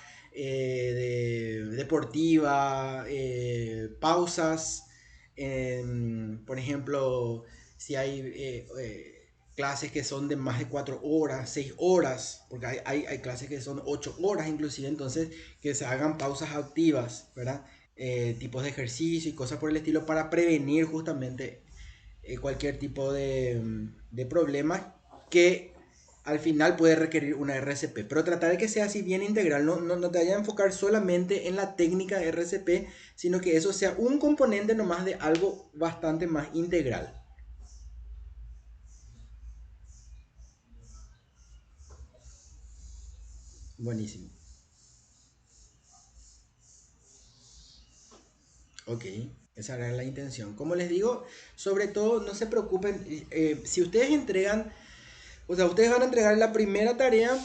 A: deportiva, pausas, por ejemplo, si hay clases que son de más de 4 horas, 6 horas, porque hay clases que son 8 horas inclusive, entonces que se hagan pausas activas, ¿verdad? Tipos de ejercicio y cosas por el estilo para prevenir justamente cualquier tipo de problema que al final puede requerir una RCP. Pero tratar de que sea así bien integral, no te vayas a enfocar solamente en la técnica de RCP, sino que eso sea un componente nomás de algo bastante más integral. Buenísimo. Ok, esa era la intención. Como les digo, sobre todo no se preocupen, si ustedes entregan. O sea, ustedes van a entregar la primera tarea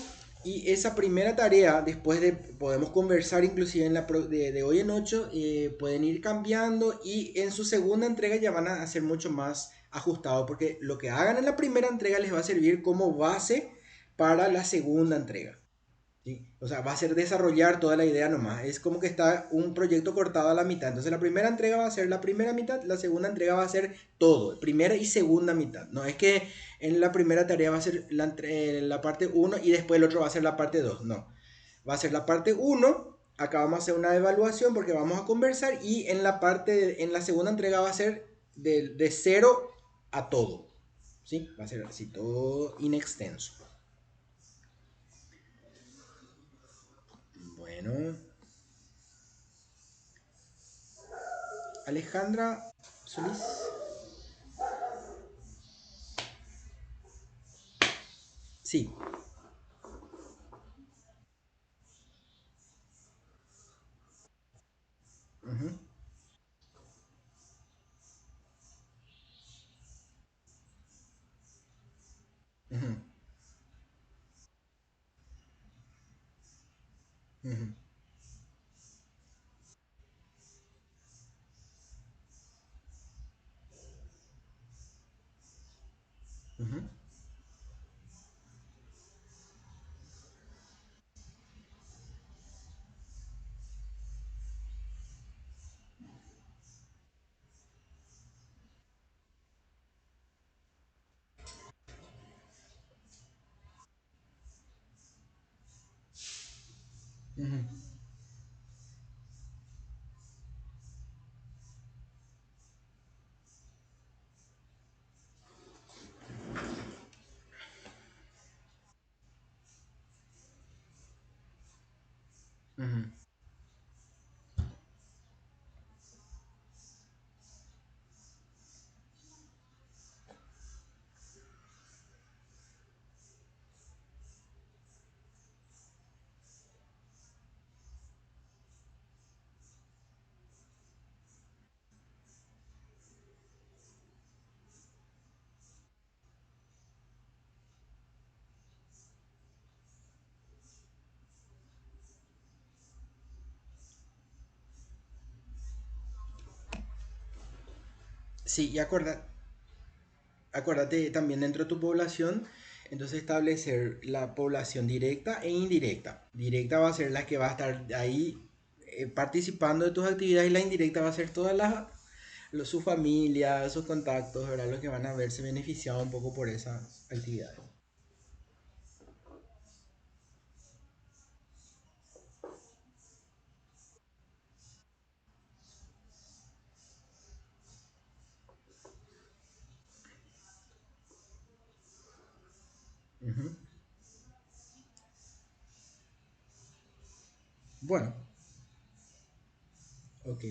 A: y esa primera tarea, después de, podemos conversar inclusive en de hoy en 8, pueden ir cambiando y en su segunda entrega ya van a hacer mucho más ajustado, porque lo que hagan en la primera entrega les va a servir como base para la segunda entrega. ¿Sí? O sea, va a ser desarrollar toda la idea nomás. Es como que está un proyecto cortado a la mitad. Entonces la primera entrega va a ser la primera mitad, la segunda entrega va a ser todo, primera y segunda mitad. No es que en la primera tarea va a ser la parte uno y después el otro va a ser la parte 2. No, va a ser la parte uno. Acá vamos a hacer una evaluación porque vamos a conversar y en en la segunda entrega va a ser de cero a todo. ¿Sí? Va a ser así, todo inextenso. Bueno, Alejandra Solís. Sí. Ujú, ujú, ujú, ujú, ujú. Ujú. Sí, y acuérdate también dentro de tu población, entonces establecer la población directa e indirecta. Directa va a ser la que va a estar ahí participando de tus actividades y la indirecta va a ser toda su familia, sus contactos, ¿verdad? Los que van a verse beneficiados un poco por esas actividades. Ujú. Bueno, ok,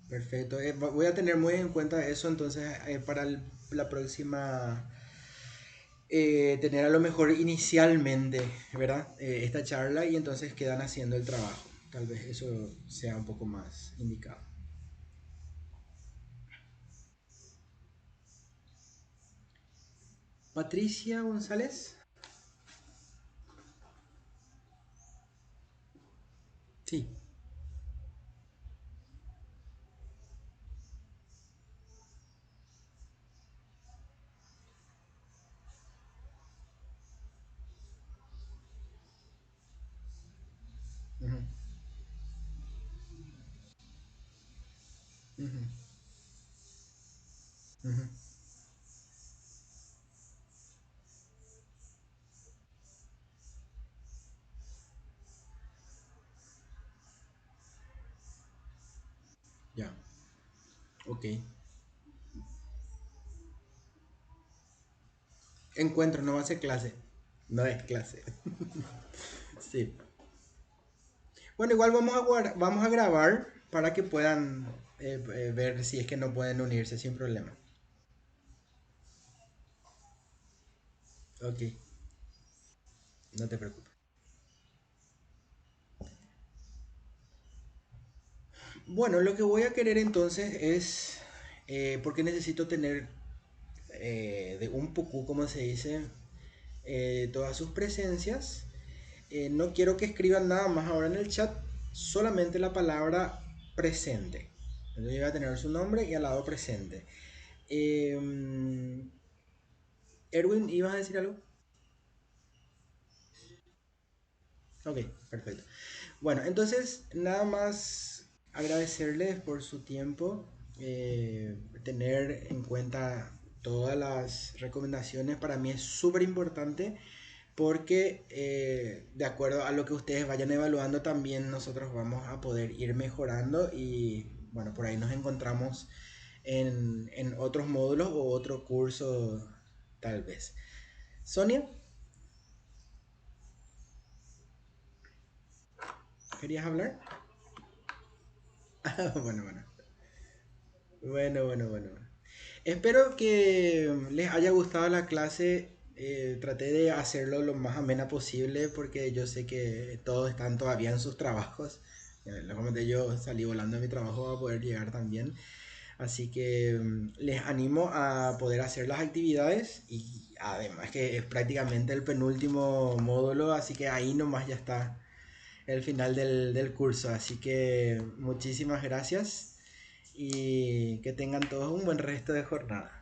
A: perfecto. Voy a tener muy en cuenta eso entonces para la próxima, tener a lo mejor inicialmente, ¿verdad? Esta charla y entonces quedan haciendo el trabajo. Tal vez eso sea un poco más indicado. Patricia González. Sí. Ujú, ujú, ujú. Ya, ok. Encuentro, no va a ser clase. No es clase. Sí. Bueno, igual vamos a grabar para que puedan ver si es que no pueden unirse sin problema. Ok, no te preocupes. Bueno, lo que voy a querer entonces es, porque necesito tener de un poco, como se dice, todas sus presencias. No quiero que escriban nada más ahora en el chat, solamente la palabra presente. Entonces yo voy a tener su nombre y al lado presente. Eh, Erwin, ¿ibas a decir algo? Ok, perfecto. Bueno, entonces nada más agradecerles por su tiempo, tener en cuenta todas las recomendaciones. Para mí es súper importante porque de acuerdo a lo que ustedes vayan evaluando también nosotros vamos a poder ir mejorando y bueno, por ahí nos encontramos en otros módulos o otro curso tal vez. Sonia, ¿querías hablar? Bueno, bueno. Bueno. Espero que les haya gustado la clase. Traté de hacerlo lo más amena posible porque yo sé que todos están todavía en sus trabajos. Como te yo salí volando de mi trabajo a poder llegar también. Así que les animo a poder hacer las actividades y además que es prácticamente el penúltimo módulo, así que ahí nomás ya está el final del curso. Así que muchísimas gracias y que tengan todos un buen resto de jornada.